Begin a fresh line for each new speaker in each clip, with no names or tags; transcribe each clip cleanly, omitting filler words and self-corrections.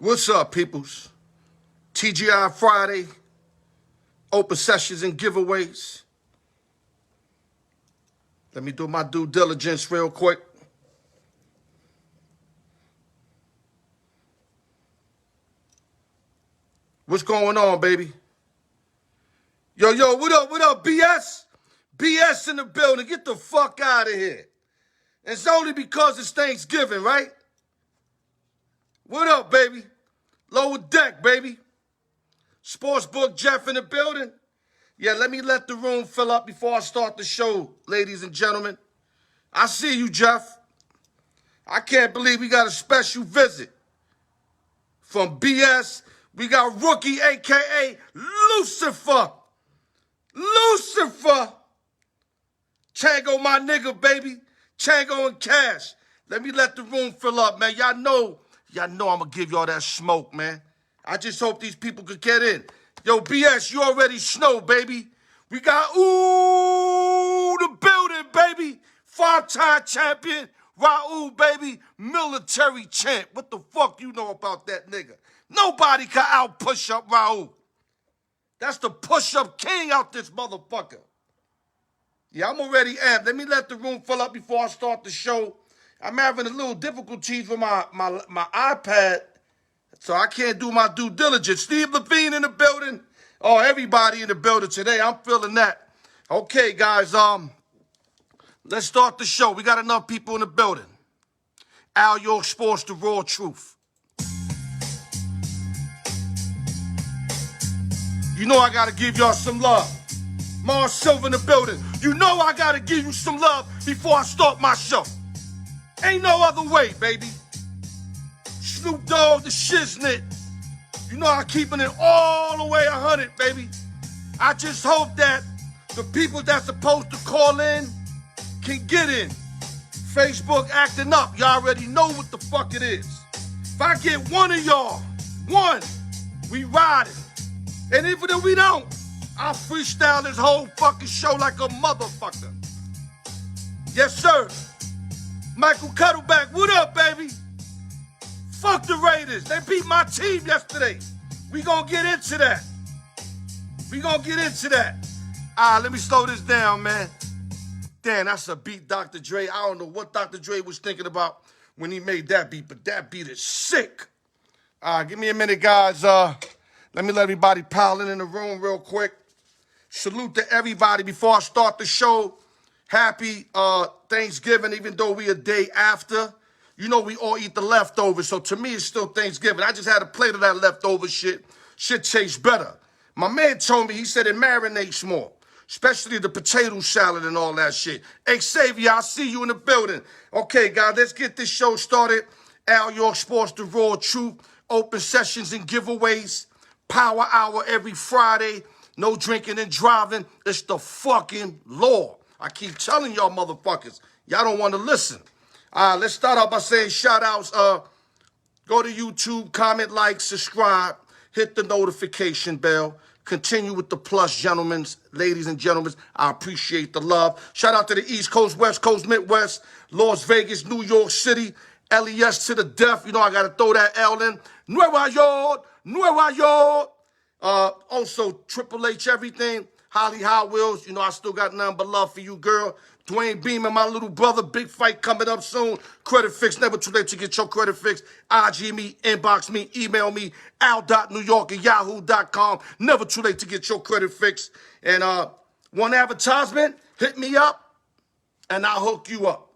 What's up, peoples? TGI Friday, open sessions and giveaways. Let me do my due diligence real quick. What's going on, baby? Yo, what up, BS? BS in the building. Get the fuck out of here. It's only because it's Thanksgiving, right? What up, baby? Lower deck, baby. Sportsbook Jeff in the building. Yeah, let the room fill up before I start the show, ladies and gentlemen. I see you, Jeff. I can't believe we got a special visit from BS. We got Rookie, a.k.a. Lucifer. Lucifer. Chango, my nigga, baby. Chango and Cash. Let the room fill up, man. Y'all know I'm going to give y'all that smoke, man. I just hope these people could get in. Yo, BS, you already snow, baby. We got, the building, baby. 5-time champion, Raul, baby. Military champ. What the fuck you know about that nigga? Nobody can out-push up Raul. That's the push-up king out this motherfucker. Yeah, I'm already amped. Let the room fill up before I start the show. I'm having a little difficulties with my iPad, so I can't do my due diligence. Steve Levine in the building. Oh, everybody in the building today. I'm feeling that. Okay, guys, let's start the show. We got enough people in the building. Al York Sports, the raw truth. You know I got to give y'all some love. Mars Silver in the building. You know I got to give you some love before I start my show. Ain't no other way, baby. Snoop Dogg, the shiznit. You know I'm keeping it all the way 100, baby. I just hope that the people that's supposed to call in can get in. Facebook acting up. Y'all already know what the fuck it is. If I get one of y'all, we riding. And even if we don't, I'll freestyle this whole fucking show like a motherfucker. Yes, sir. Michael Cuddleback, what up, baby? Fuck the Raiders. They beat my team yesterday. We gonna get into that. Let me slow this down, man. Damn, that's a beat, Dr. Dre. I don't know what Dr. Dre was thinking about when he made that beat, but that beat is sick. Give me a minute, guys. Let everybody pile in the room real quick. Salute to everybody before I start the show. Happy Thanksgiving, even though we a day after. You know we all eat the leftovers, so to me it's still Thanksgiving. I just had a plate of that leftover shit. Shit tastes better. My man told me, he said it marinates more, especially the potato salad and all that shit. Hey, Xavier, I see you in the building. Okay, guys, let's get this show started. Al York Sports, the raw truth. Open sessions and giveaways. Power hour every Friday. No drinking and driving. It's the fucking law. I keep telling y'all motherfuckers. Y'all don't want to listen. Let's start off by saying shout outs. Go to YouTube, comment, like, subscribe, hit the notification bell. Continue with the plus, gentlemen, ladies and gentlemen. I appreciate the love. Shout out to the East Coast, West Coast, Midwest, Las Vegas, New York City, LES to the death. You know I got to throw that L in. Nueva York. Also, Triple H, everything. Holly Hot Wheels, you know I still got nothing but love for you, girl. Dwayne Beeman, my little brother, big fight coming up soon. Credit fix, never too late to get your credit fix. IG me, inbox me, email me, al.newyork@yahoo.com. Never too late to get your credit fix. And one advertisement, hit me up and I'll hook you up.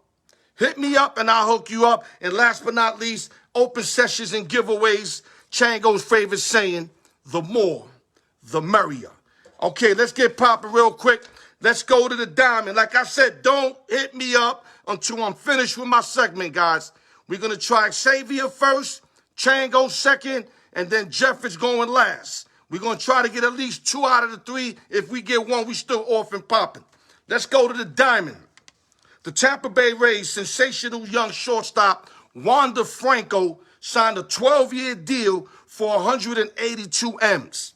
And last but not least, open sessions and giveaways. Chango's favorite saying, the more, the merrier. Okay, let's get popping real quick. Let's go to the diamond. Like I said, don't hit me up until I'm finished with my segment, guys. We're going to try Xavier first, Chango second, and then Jeff is going last. We're going to try to get at least 2 out of the 3. If we get 1, we still off and popping. Let's go to the diamond. The Tampa Bay Rays sensational young shortstop Wanda Franco signed a 12-year deal for 182 M's.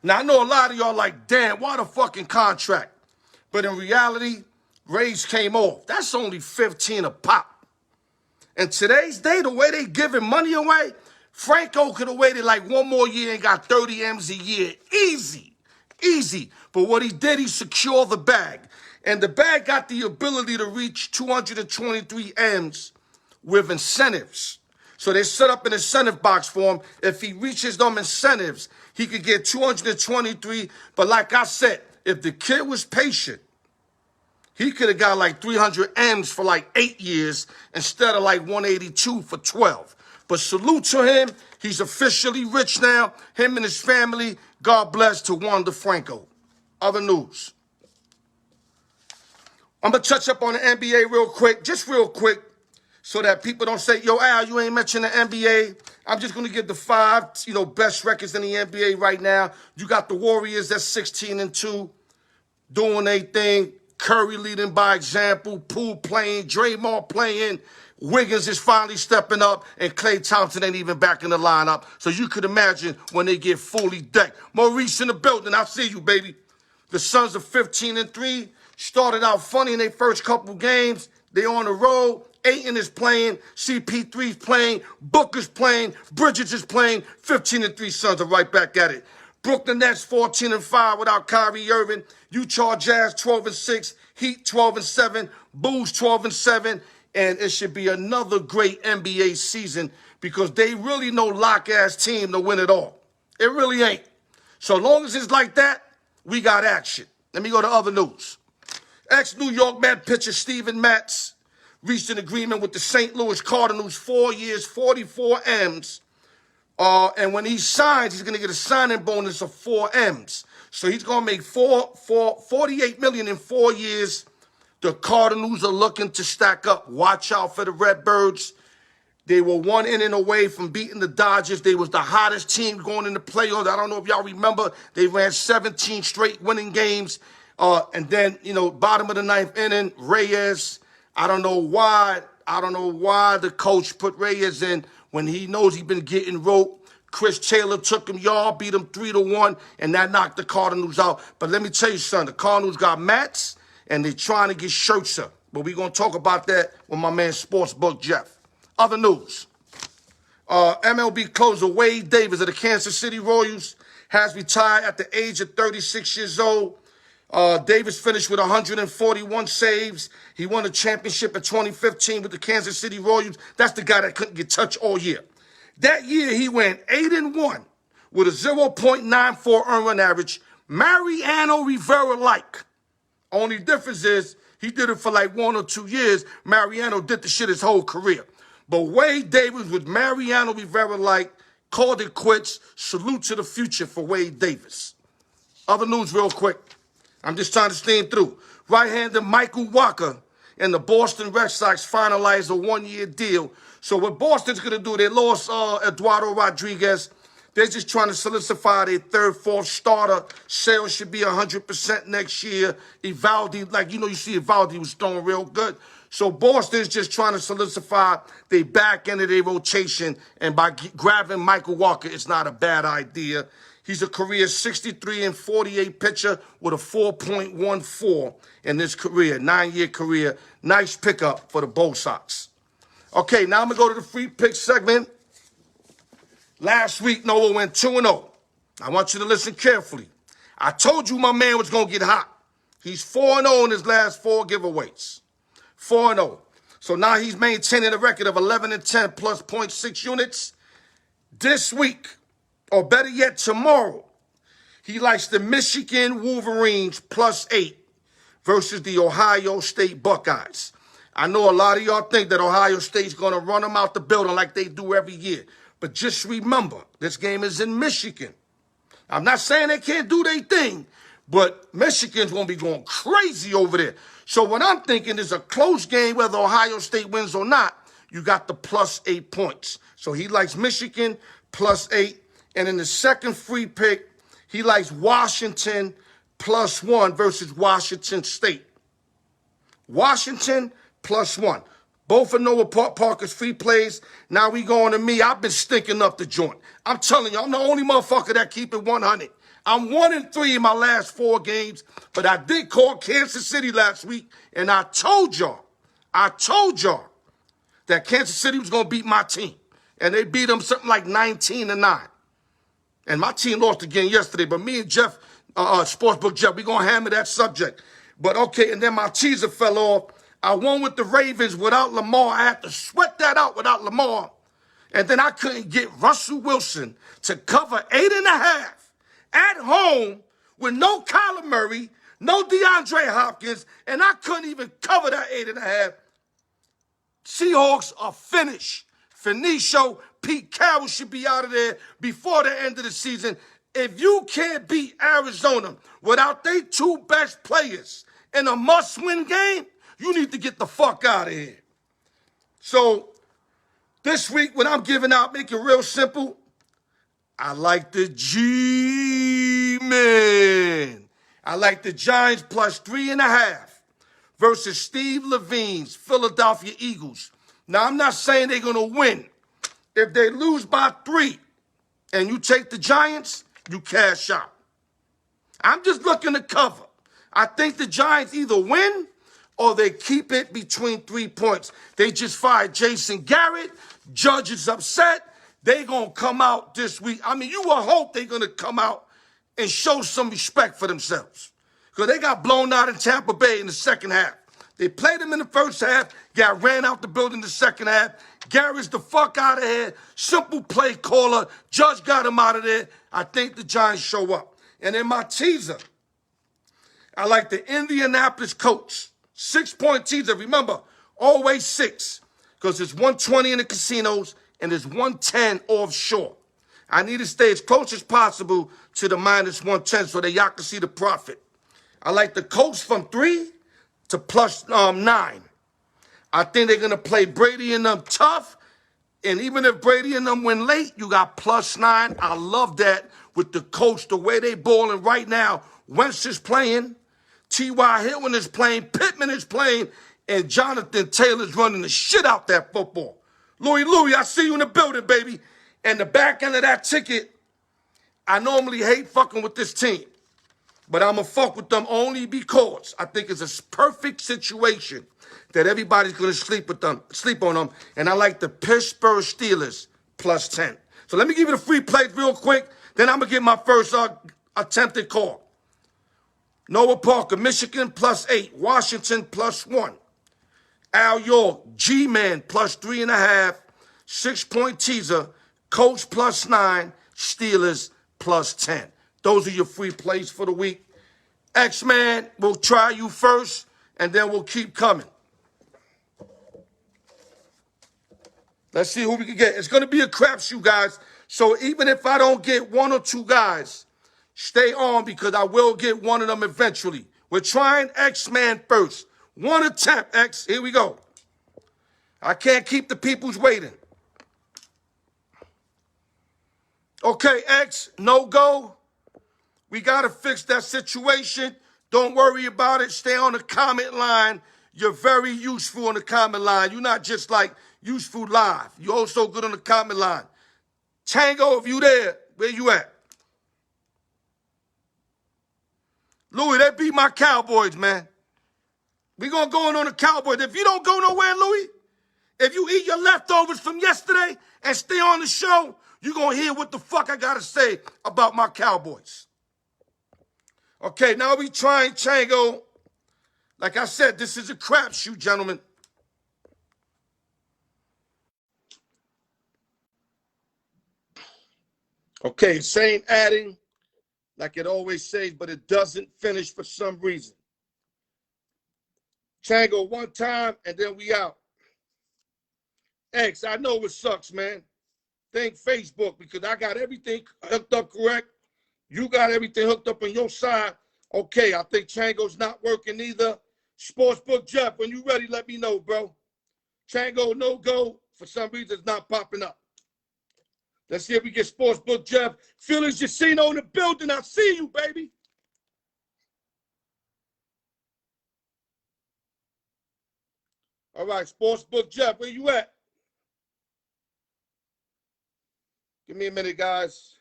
Now, I know a lot of y'all like, damn, what a fucking contract. But in reality, Rays came off. That's only 15 a pop. In today's day, the way they giving money away, Franco could have waited like one more year and got 30 M's a year. Easy. Easy. But what he did, he secured the bag. And the bag got the ability to reach 223 M's with incentives. So they set up an incentive box for him. If he reaches them incentives, he could get 223. But like I said, if the kid was patient, he could have got like 300 M's for like 8 years instead of like 182 for 12. But salute to him. He's officially rich now. Him and his family. God bless to Wanda Franco. Other news. I'm going to touch up on the NBA real quick, just real quick, so that people don't say, yo, Al, you ain't mentioned the NBA. I'm just going to give the 5, best records in the NBA right now. You got the Warriors at 16-2, doing their thing. Curry leading by example. Poole playing. Draymond playing. Wiggins is finally stepping up. And Klay Thompson ain't even back in the lineup. So you could imagine when they get fully decked. Maurice in the building. I see you, baby. The Suns are 15-3. Started out funny in their first couple games. They on the road. Ayton is playing. CP3's playing. Booker's playing. Bridges is playing. 15-3 Suns are right back at it. Brooklyn Nets 14-5 without Kyrie Irving. Utah Jazz 12-6. Heat 12-7. Bulls 12-7. And it should be another great NBA season because they really no lock-ass team to win it all. It really ain't. So long as it's like that, we got action. Let me go to other news. Ex-New York Met pitcher Steven Matz reached an agreement with the St. Louis Cardinals, 4 years, 44 M's. And when he signs, he's going to get a signing bonus of 4 M's. So he's going to make $48 million in 4 years. The Cardinals are looking to stack up. Watch out for the Redbirds. They were 1 inning away from beating the Dodgers. They was the hottest team going in the playoffs. I don't know if y'all remember. They ran 17 straight winning games. And then, bottom of the 9th inning, Reyes. I don't know why the coach put Reyes in when he knows he's been getting roped. Chris Taylor took him yard, beat him 3-1, and that knocked the Cardinals out. But let me tell you something. The Cardinals got Mats, and they're trying to get Scherzer. But we're going to talk about that with my man Sportsbook Jeff. Other news. MLB closer Wade Davis of the Kansas City Royals has retired at the age of 36 years old. Davis finished with 141 saves. He won a championship in 2015 with the Kansas City Royals. That's the guy that couldn't get touched all year. That year, he went 8-1 with a 0.94 earned run average. Mariano Rivera-like. Only difference is he did it for like 1 or 2 years. Mariano did the shit his whole career. But Wade Davis with Mariano Rivera-like called it quits. Salute to the future for Wade Davis. Other news real quick. I'm just trying to steam through. Right-hander Michael Wacha and the Boston Red Sox finalized a 1-year deal. So what Boston's going to do, they lost Eduardo Rodriguez. They're just trying to solidify their 3rd, 4th starter. Sales should be 100% next year. Evaldi, you see Evaldi was throwing real good. So Boston's just trying to solidify their back end of their rotation. And by grabbing Michael Wacha, it's not a bad idea. He's a career 63-48 pitcher with a 4.14 in his career, 9-year career. Nice pickup for the Bo Sox. Okay, now I'm going to go to the free pick segment. Last week, Noah went 2-0. I want you to listen carefully. I told you my man was going to get hot. He's 4-0 in his last 4 giveaways. 4-0. So now he's maintaining a record of 11-10 plus 0.6 units. This week, or better yet, tomorrow, he likes the Michigan Wolverines +8 versus the Ohio State Buckeyes. I know a lot of y'all think that Ohio State's going to run them out the building like they do every year. But just remember, this game is in Michigan. I'm not saying they can't do their thing, but Michigan's going to be going crazy over there. So what I'm thinking is a close game, whether Ohio State wins or not, you got the +8 points. So he likes Michigan +8. And in the second free pick, he likes Washington +1 versus Washington State. Washington +1. Both of Noah Parker's free plays. Now we going to me. I've been stinking up the joint. I'm telling you, I'm the only motherfucker that keep it 100. I'm 1-3 in my last 4 games, but I did call Kansas City last week, and I told y'all that Kansas City was going to beat my team. And they beat them something like 19-9. And my team lost again yesterday, but me and Jeff, Sportsbook Jeff, we going to hammer that subject. But okay, and then my teaser fell off. I won with the Ravens without Lamar. I had to sweat that out without Lamar. And then I couldn't get Russell Wilson to cover 8.5 at home with no Kyler Murray, no DeAndre Hopkins, and I couldn't even cover that 8.5. Seahawks are finished. Finito. Pete Carroll should be out of there before the end of the season. If you can't beat Arizona without their two best players in a must-win game, you need to get the fuck out of here. So this week, when I'm giving out, make it real simple. I like the G-Men. I like the Giants plus 3.5 versus Steve Levine's Philadelphia Eagles. Now, I'm not saying they're going to win. If they lose by 3 and you take the Giants, you cash out. I'm just looking to cover. I think the Giants either win or they keep it between 3 points. They just fired Jason Garrett. Judge is upset. They're going to come out this week. I mean, you will hope they're going to come out and show some respect for themselves. Because they got blown out in Tampa Bay in the second half. They played them in the first half, got ran out the building in the second half. Garrett's the fuck out of here. Simple play caller. Judge got him out of there. I think the Giants show up. And in my teaser, I like the Indianapolis Colts. 6-point teaser. Remember, always 6. Because it's 120 in the casinos and it's 110 offshore. I need to stay as close as possible to the minus 110 so that y'all can see the profit. I like the Colts from 3 to plus 9. I think they're going to play Brady and them tough. And even if Brady and them win late, you got plus 9. I love that with the Colts, the way they balling right now. Wentz is playing. T.Y. Hilton is playing. Pittman is playing. And Jonathan Taylor's running the shit out that football. Louis, I see you in the building, baby. And the back end of that ticket, I normally hate fucking with this team. But I'm going to fuck with them only because I think it's a perfect situation that everybody's going to sleep on them. And I like the Pittsburgh Steelers plus 10. So let me give you the free plays real quick. Then I'm going to get my first attempted call. Noah Parker, Michigan plus 8. Washington plus 1. Al York, G-Man plus 3.5. 6-point teaser. Colts plus 9. Steelers plus 10. Those are your free plays for the week. X-Man, we'll try you first, and then we'll keep coming. Let's see who we can get. It's going to be a crapshoot, guys. So even if I don't get 1 or 2 guys, stay on because I will get one of them eventually. We're trying X-Man first. 1 attempt, X. Here we go. I can't keep the peoples waiting. Okay, X, no go. We got to fix that situation. Don't worry about it. Stay on the comment line. You're very useful on the comment line. You're not just like useful live. You're also good on the comment line. Tango, if you there, where you at? Louis, they beat my Cowboys, man. We going to go in on the Cowboys. If you don't go nowhere, Louis, if you eat your leftovers from yesterday and stay on the show, you're going to hear what the fuck I got to say about my Cowboys. Okay, now we trying Chango. Like I said, this is a crapshoot, gentlemen. Okay, same adding, like it always says, but it doesn't finish for some reason. Chango one time, and then we out. X, I know it sucks, man. Thank Facebook, because I got everything hooked up correct. You got everything hooked up on your side. Okay, I think Chango's not working either. Sportsbook Jeff, when you ready, let me know, bro. Chango, no go. For some reason, it's not popping up. Let's see if we get Sportsbook Jeff. Felix Jacino in the building. I see you, baby. All right, Sportsbook Jeff, where you at? Give me a minute, guys.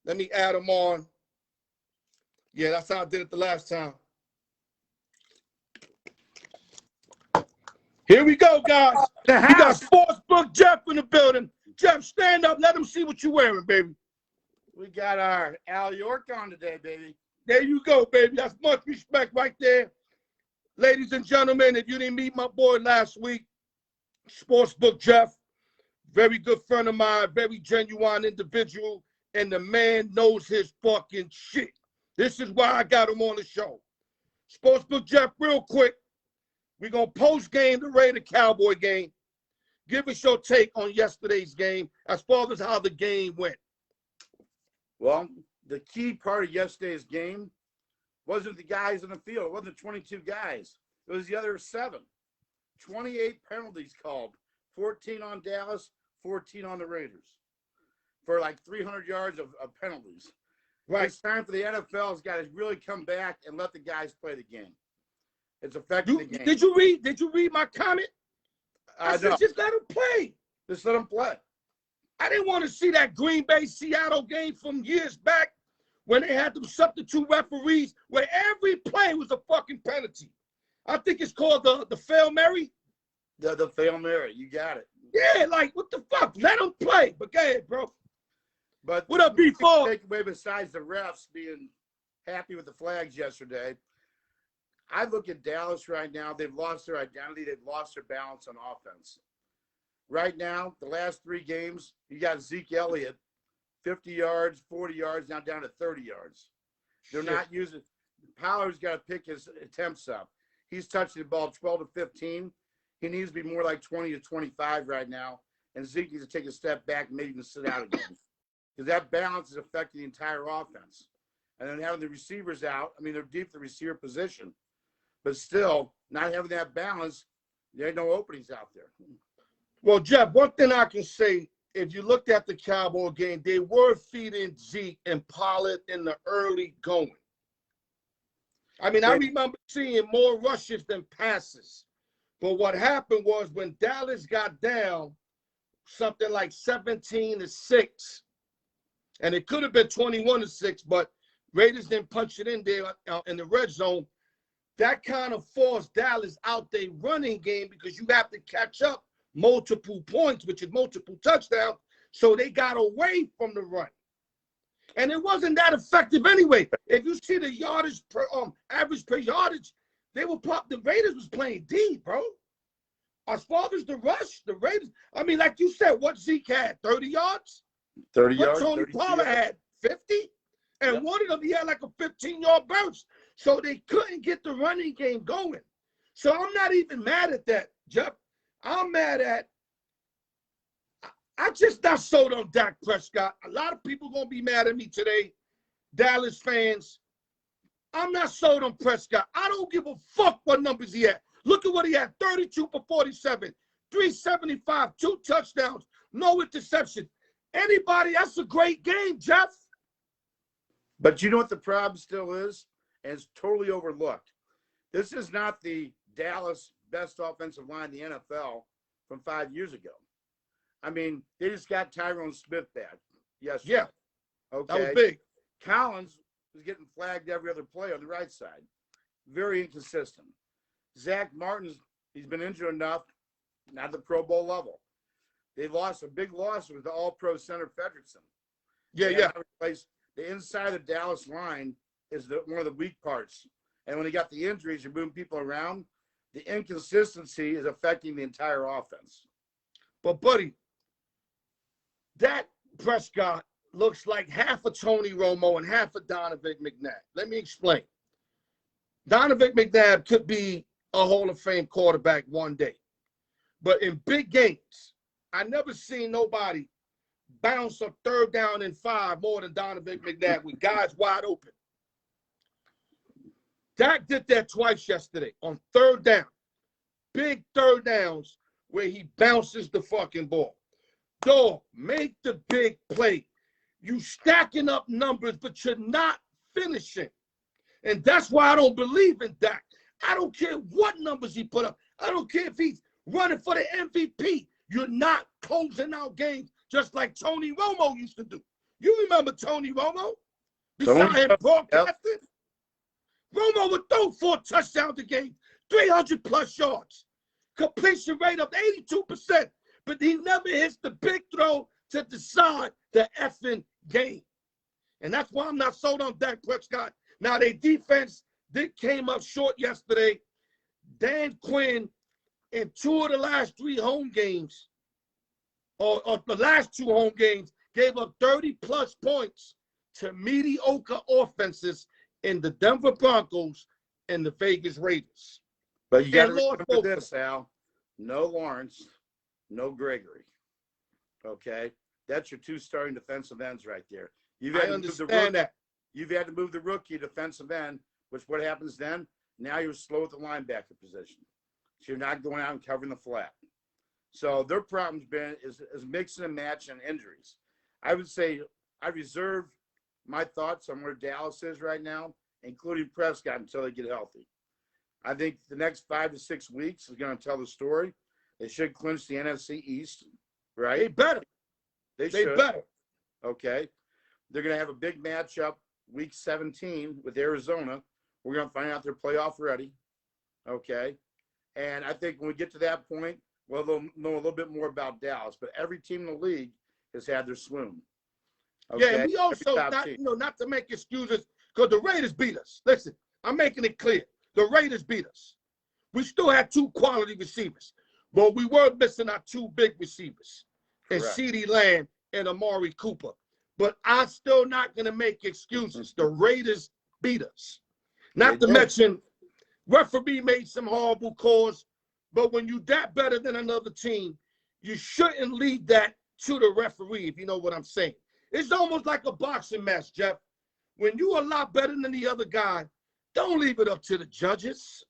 Let me add them on. Yeah, that's how I did it the last time. Here we go, guys.
The
We got
house.
Sportsbook Jeff in the building. Jeff, stand up. Let them see what you're wearing, baby.
We got our Al York on today, baby.
There you go, baby. That's much respect right there. Ladies and gentlemen, if you didn't meet my boy last week, Sportsbook Jeff, very good friend of mine, very genuine individual, and the man knows his fucking shit. This is why I got him on the show. Sportsbook Jeff, real quick, we're going to post-game the Raider Cowboy game. Give us your take on yesterday's game as far as how the game went.
Well, the key part of yesterday's game wasn't the guys in the field. It wasn't the 22 guys. It was the other 7. 28 penalties called. 14 on Dallas, 14 on the Raiders. For like 300 yards of penalties.
Right.
It's time for the NFL's got to really come back and let the guys play the game. It's affecting the game.
Did you read my comment? I said, just let them play.
Just let them play.
I didn't want to see that Green Bay-Seattle game from years back when they had them substitute referees where every play was a fucking penalty. I think it's called the Fail Mary.
The Fail Mary. You got it.
Yeah, like, what the fuck? Let them play. But go ahead, bro.
But
what up, B4?
Takeaway besides the refs being happy with the flags yesterday, I look at Dallas right now. They've lost their identity. They've lost their balance on offense. Right now, the last 3 games, you got Zeke Elliott, 50 yards, 40 yards, now down to 30 yards. They're not using – Pollard's got to pick his attempts up. He's touching the ball 12 to 15. He needs to be more like 20 to 25 right now. And Zeke needs to take a step back and maybe even sit out again. Because that balance is affecting the entire offense. And then having the receivers out, I mean, they're deep the receiver position. But still, not having that balance, there ain't no openings out there.
Well, Jeff, one thing I can say, if you looked at the Cowboy game, they were feeding Zeke and Pollard in the early going. I mean, I remember seeing more rushes than passes. But what happened was when Dallas got down something like 17-6, and it could have been 21-6, but Raiders didn't punch it in there in the red zone. That kind of forced Dallas out their running game because you have to catch up multiple points, which is multiple touchdowns. So they got away from the run. And it wasn't that effective anyway. If you see the yardage per average per yardage, the Raiders was playing D, bro. As far as the rush, the Raiders, I mean, like you said, what Zeke had, 30 yards?
30 yards.
Tony Pollard had 50, and one of them, he had like a 15-yard burst. So they couldn't get the running game going. So I'm not even mad at that, Jeff. I'm mad at I just not sold on Dak Prescott. A lot of people going to be mad at me today, Dallas fans. I'm not sold on Prescott. I don't give a fuck what numbers he had. Look at what he had, 32 for 47, 375, 2 touchdowns, no interception. Anybody, that's a great game, Jeff.
But you know what the problem still is? And it's totally overlooked. This is not the Dallas best offensive line in the NFL from 5 years ago. I mean, they just got Tyrone Smith back. Yes.
Yeah.
Okay.
That was big.
Collins was getting flagged every other play on the right side. Very inconsistent. Zach Martin's, he's been injured enough, not the Pro Bowl level. They lost a big loss with the All-Pro center Fredrickson.
Yeah.
The inside of the Dallas line is one of the weak parts. And when he got the injuries, you're moving people around, the inconsistency is affecting the entire offense.
But, buddy, that Prescott looks like half a Tony Romo and half a Donovan McNabb. Let me explain. Donovan McNabb could be a Hall of Fame quarterback one day. But in big games, I never seen nobody bounce a 3rd down and 5 more than Donovan McNabb with guys wide open. Dak did that twice yesterday on 3rd down. Big 3rd downs where he bounces the fucking ball. Dog, make the big play. You stacking up numbers, but you're not finishing. And that's why I don't believe in Dak. I don't care what numbers he put up. I don't care if he's running for the MVP. You're not closing out games just like Tony Romo used to do. You remember Tony Romo? Beside him broadcasting? Yep. Romo would throw 4 touchdowns a game, 300-plus yards.
completion rate of 82%, but he never hits the big throw to decide the effing game. And that's why I'm not sold on Dak Prescott. Now, their defense came up short yesterday. Dan Quinn, in 2 of the last 3 home games, or the last 2 home games, gave up 30-plus points to mediocre offenses in the Denver Broncos and the Vegas Raiders.
But you got to remember this, Al. No Lawrence, no Gregory. Okay? That's your 2 starting defensive ends right there.
I understand that.
You've had to move the rookie defensive end, which what happens then? Now you're slow at the linebacker position. So you're not going out and covering the flat. So their problem's been is mixing and matching injuries. I would say I reserve my thoughts on where Dallas is right now, including Prescott, until they get healthy. I think the next 5 to 6 weeks is going to tell the story. They should clinch the NFC East, right?
They better.
They better. Okay. They're going to have a big matchup week 17 with Arizona. We're going to find out they're playoff ready. Okay. And I think when we get to that point, well, they'll know a little bit more about Dallas. But every team in the league has had their swoon. Okay?
Yeah, and we also, not to make excuses, because the Raiders beat us. Listen, I'm making it clear. The Raiders beat us. We still had 2 quality receivers, but we were missing our 2 big receivers, and CeeDee Lamb and Amari Cooper. But I'm still not going to make excuses. The Raiders beat us. Not to mention, referee made some horrible calls, but when you that better than another team, you shouldn't leave that to the referee, if you know what I'm saying. It's almost like a boxing match, Jeff. When you're a lot better than the other guy, don't leave it up to the judges.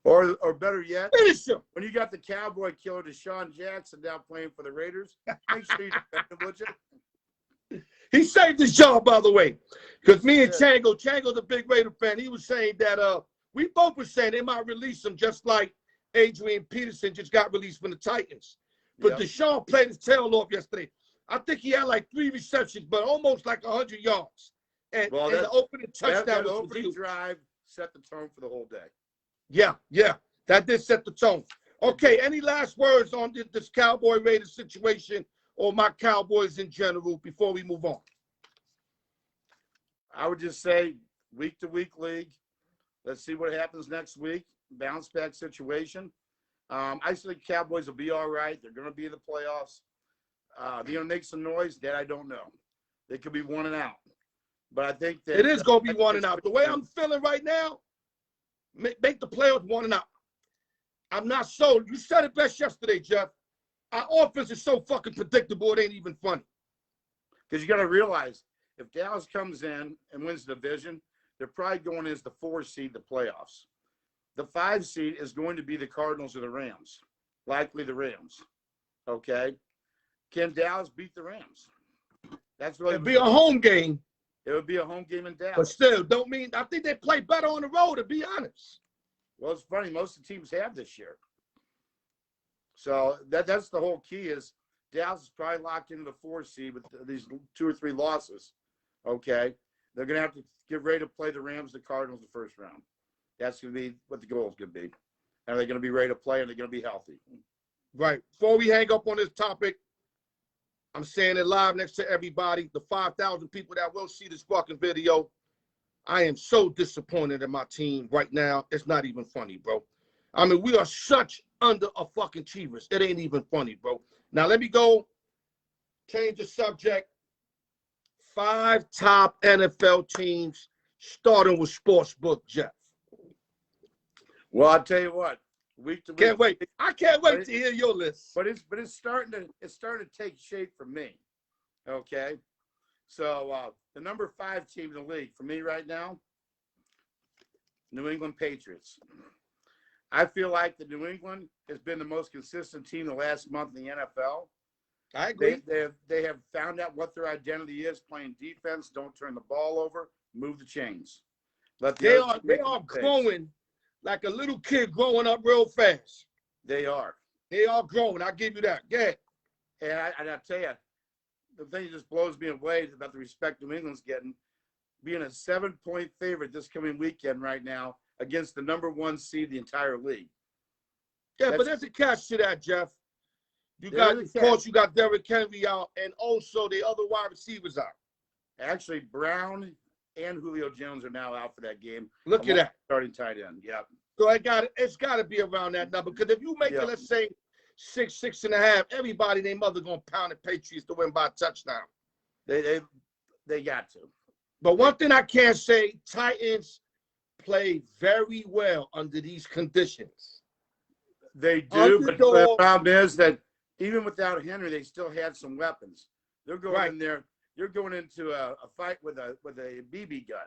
Or better yet,
finish him.
When you got the Cowboy killer Deshaun Jackson now playing for the Raiders, make sure you defend him, would you?
He saved his job, by the way, because me and Chango's a big Raider fan. He was saying that we both were saying they might release him just like Adrian Peterson just got released from the Titans. But Deshaun played his tail off yesterday. I think he had like 3 receptions, but almost like 100 yards. And the opening touchdown
that opening drive set the tone for the whole day.
Yeah, that did set the tone. Okay, any last words on this Cowboy Raiders situation or my Cowboys in general before we move on?
I would just say week-to-week league. Let's see what happens next week. Bounce back situation. I think Cowboys will be all right. They're going to be in the playoffs. They're going to make some noise. That I don't know. They could be 1 and out. But I think that
it is going to be 1 and out. The way I'm feeling right now, make the playoffs 1 and out. I'm not sold. You said it best yesterday, Jeff. Our offense is so fucking predictable, it ain't even funny.
Because you got to realize, if Dallas comes in and wins the division, they're probably going as the 4 seed the playoffs. The 5 seed is going to be the Cardinals or the Rams, likely the Rams. Okay, can Dallas beat the Rams? That's really
it'd be a home game.
It would be a home game in Dallas.
But still, don't mean I think they play better on the road, to be honest.
Well, it's funny. Most of the teams have this year. So that's the whole key is Dallas is probably locked into the 4 seed with these 2 or 3 losses. Okay. They're going to have to get ready to play the Rams, the Cardinals, the first round. That's going to be what the goal is going to be. And they're going to be ready to play, and they're going to be healthy.
Right. Before we hang up on this topic, I'm saying it live next to everybody, the 5,000 people that will see this fucking video. I am so disappointed in my team right now. It's not even funny, bro. I mean, we are such under a fucking achievers. It ain't even funny, bro. Now, let me go change the subject. 5 top NFL teams, starting with Sportsbook, Jeff.
Well, I'll tell you what. Week to week.
Can't wait. I can't wait to hear your list.
But it's starting to take shape for me. Okay. So the number 5 team in the league for me right now, New England Patriots. I feel like the New England has been the most consistent team the last month in the NFL.
I agree.
They have found out what their identity is, playing defense, don't turn the ball over, move the chains.
They are growing like a little kid growing up real fast.
They are.
They are growing. I'll give you that. Yeah.
And I tell you, the thing that just blows me away about the respect New England's getting, being a 7-point favorite this coming weekend right now against the number 1 seed in the entire league.
Yeah, but there's a catch to that, Jeff. You
There
got,
is
of
a
course,
catch.
you got Derrick Henry out, and also the other wide receivers out.
Actually, Brown and Julio Jones are now out for that game.
Look at that.
Starting tight end. Yep.
So it's got to be around that number. Because if you make it, let's say 6.5, everybody and their mother gonna pound the Patriots to win by a touchdown.
They got to.
But one thing I can say, Titans play very well under these conditions.
They do, but the problem is that even without Henry, they still had some weapons. They're going in there. You're going into a fight with a BB gun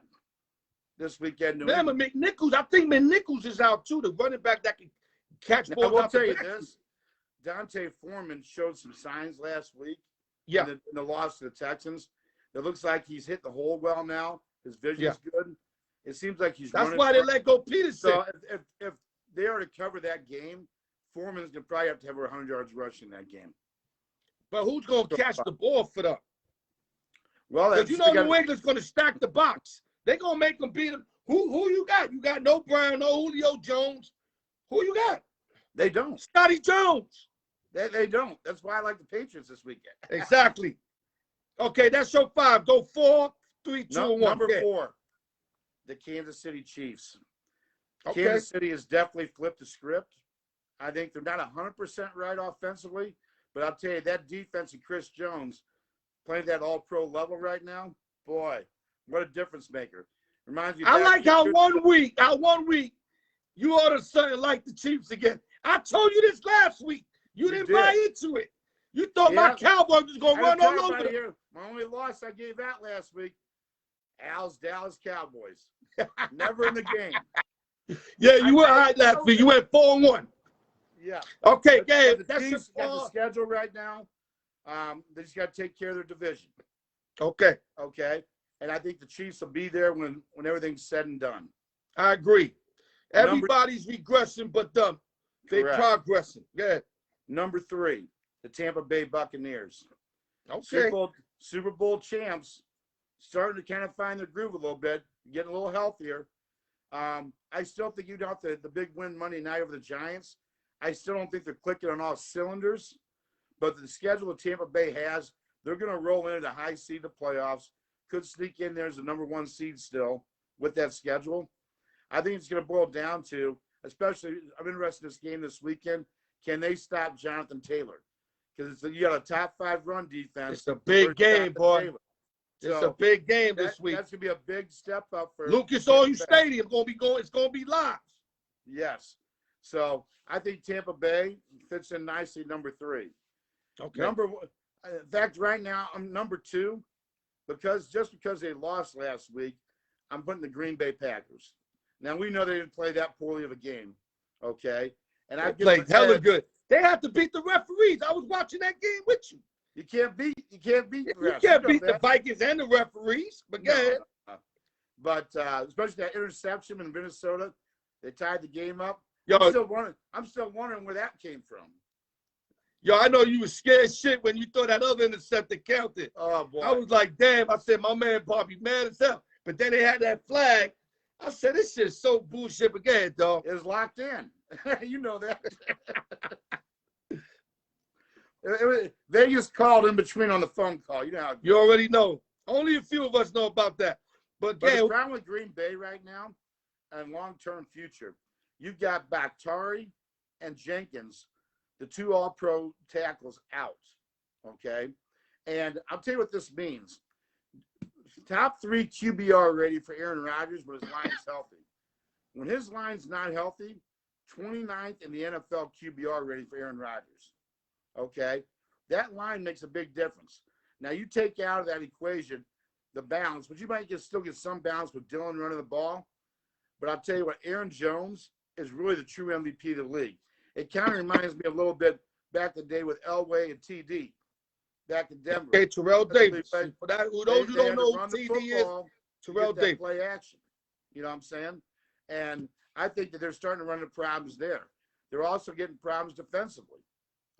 this weekend.
Remember, McNichols, I think McNichols is out too, the running back that can catch balls.
I will tell you this. Dante Foreman showed some signs last week in the loss to the Texans. It looks like he's hit the hole well now. His vision's good. It seems like he's
That's why they let go Peterson.
So if they are to cover that game, Foreman's going to probably have to have over 100 yards rushing that game.
But who's going to catch the ball for them?
Well,
because New England's going to stack the box. They're going to make them beat them. Who you got? You got no Brown, no Julio Jones. Who you got?
They don't.
Scotty Jones.
They don't. That's why I like the Patriots this weekend.
Exactly. Okay, that's your 5. Go 4, 3, 2, and 1.
Number 4, the Kansas City Chiefs. Okay. Kansas City has definitely flipped the script. I think they're not 100% right offensively, but I'll tell you, that defense and Chris Jones playing that all-pro level right now, boy, what a difference maker. Reminds me.
I like how 1 week, you all of a sudden like the Chiefs again. I told you this last week. You didn't buy into it. You thought my Cowboys was going to run all over them.
My only loss I gave out last week, Al's Dallas Cowboys. Never in the game.
Yeah, you were high last week. You went 4-1.
Yeah.
Okay, Gabe.
That's Chiefs got the schedule right now. They just got to take care of their division.
Okay.
Okay. And I think the Chiefs will be there when everything's said and done.
I agree. Everybody's regressing, but them. They're progressing. Yeah.
Number 3, the Tampa Bay Buccaneers.
Okay.
Super Bowl champs, starting to kind of find their groove a little bit, getting a little healthier. I still think you got the big win Monday night over the Giants. I still don't think they're clicking on all cylinders, but the schedule that Tampa Bay has, they're going to roll into the high seed of playoffs. Could sneak in there as the number 1 seed still with that schedule. I think it's going to boil down to, especially, I'm interested in this game this weekend. Can they stop Jonathan Taylor? Because you got a top 5 run defense.
It's a big game, boy. It's a big game this week.
That's gonna be a big step up for
Lucas Oil Stadium. It's gonna be live.
Yes. So I think Tampa Bay fits in nicely. Number 3.
Okay.
In fact, right now I'm number 2 because they lost last week. I'm putting the Green Bay Packers. Now we know they didn't play that poorly of a game. Okay. And I
played hella good. They have to beat the referees. I was watching that game with you.
You can't beat the refs.
You can't beat the Vikings and the referees. But go ahead.
But especially that interception in Minnesota, they tied the game up.
Yo,
I'm still wondering where that came from.
Yo, I know you was scared shit when you thought that other interceptor counted.
Oh boy.
I was like, damn. I said, my man Bobby mad as hell. But then they had that flag. I said, this shit's so bullshit again, dog.
It was locked in. You know that. Vegas called in between on the phone call. You know how
you already know. Only a few of us know about that. But
the problem with Green Bay right now and long-term future, you've got Bakhtiari and Jenkins, the 2 all-pro tackles out, okay? And I'll tell you what this means. Top 3 QBR rating for Aaron Rodgers when his line's healthy. When his line's not healthy, 29th in the NFL QBR rating for Aaron Rodgers. Okay? That line makes a big difference. Now, you take out of that equation the balance, but you might still get some balance with Dillon running the ball. But I'll tell you what, Aaron Jones is really the true MVP of the league. It kind of reminds me a little bit back in the day with Elway and TD back in Denver.
Okay, Terrell Davis. For those who don't know who TD is, Terrell Davis.
Play action. You know what I'm saying? And I think that they're starting to run into problems there. They're also getting problems defensively.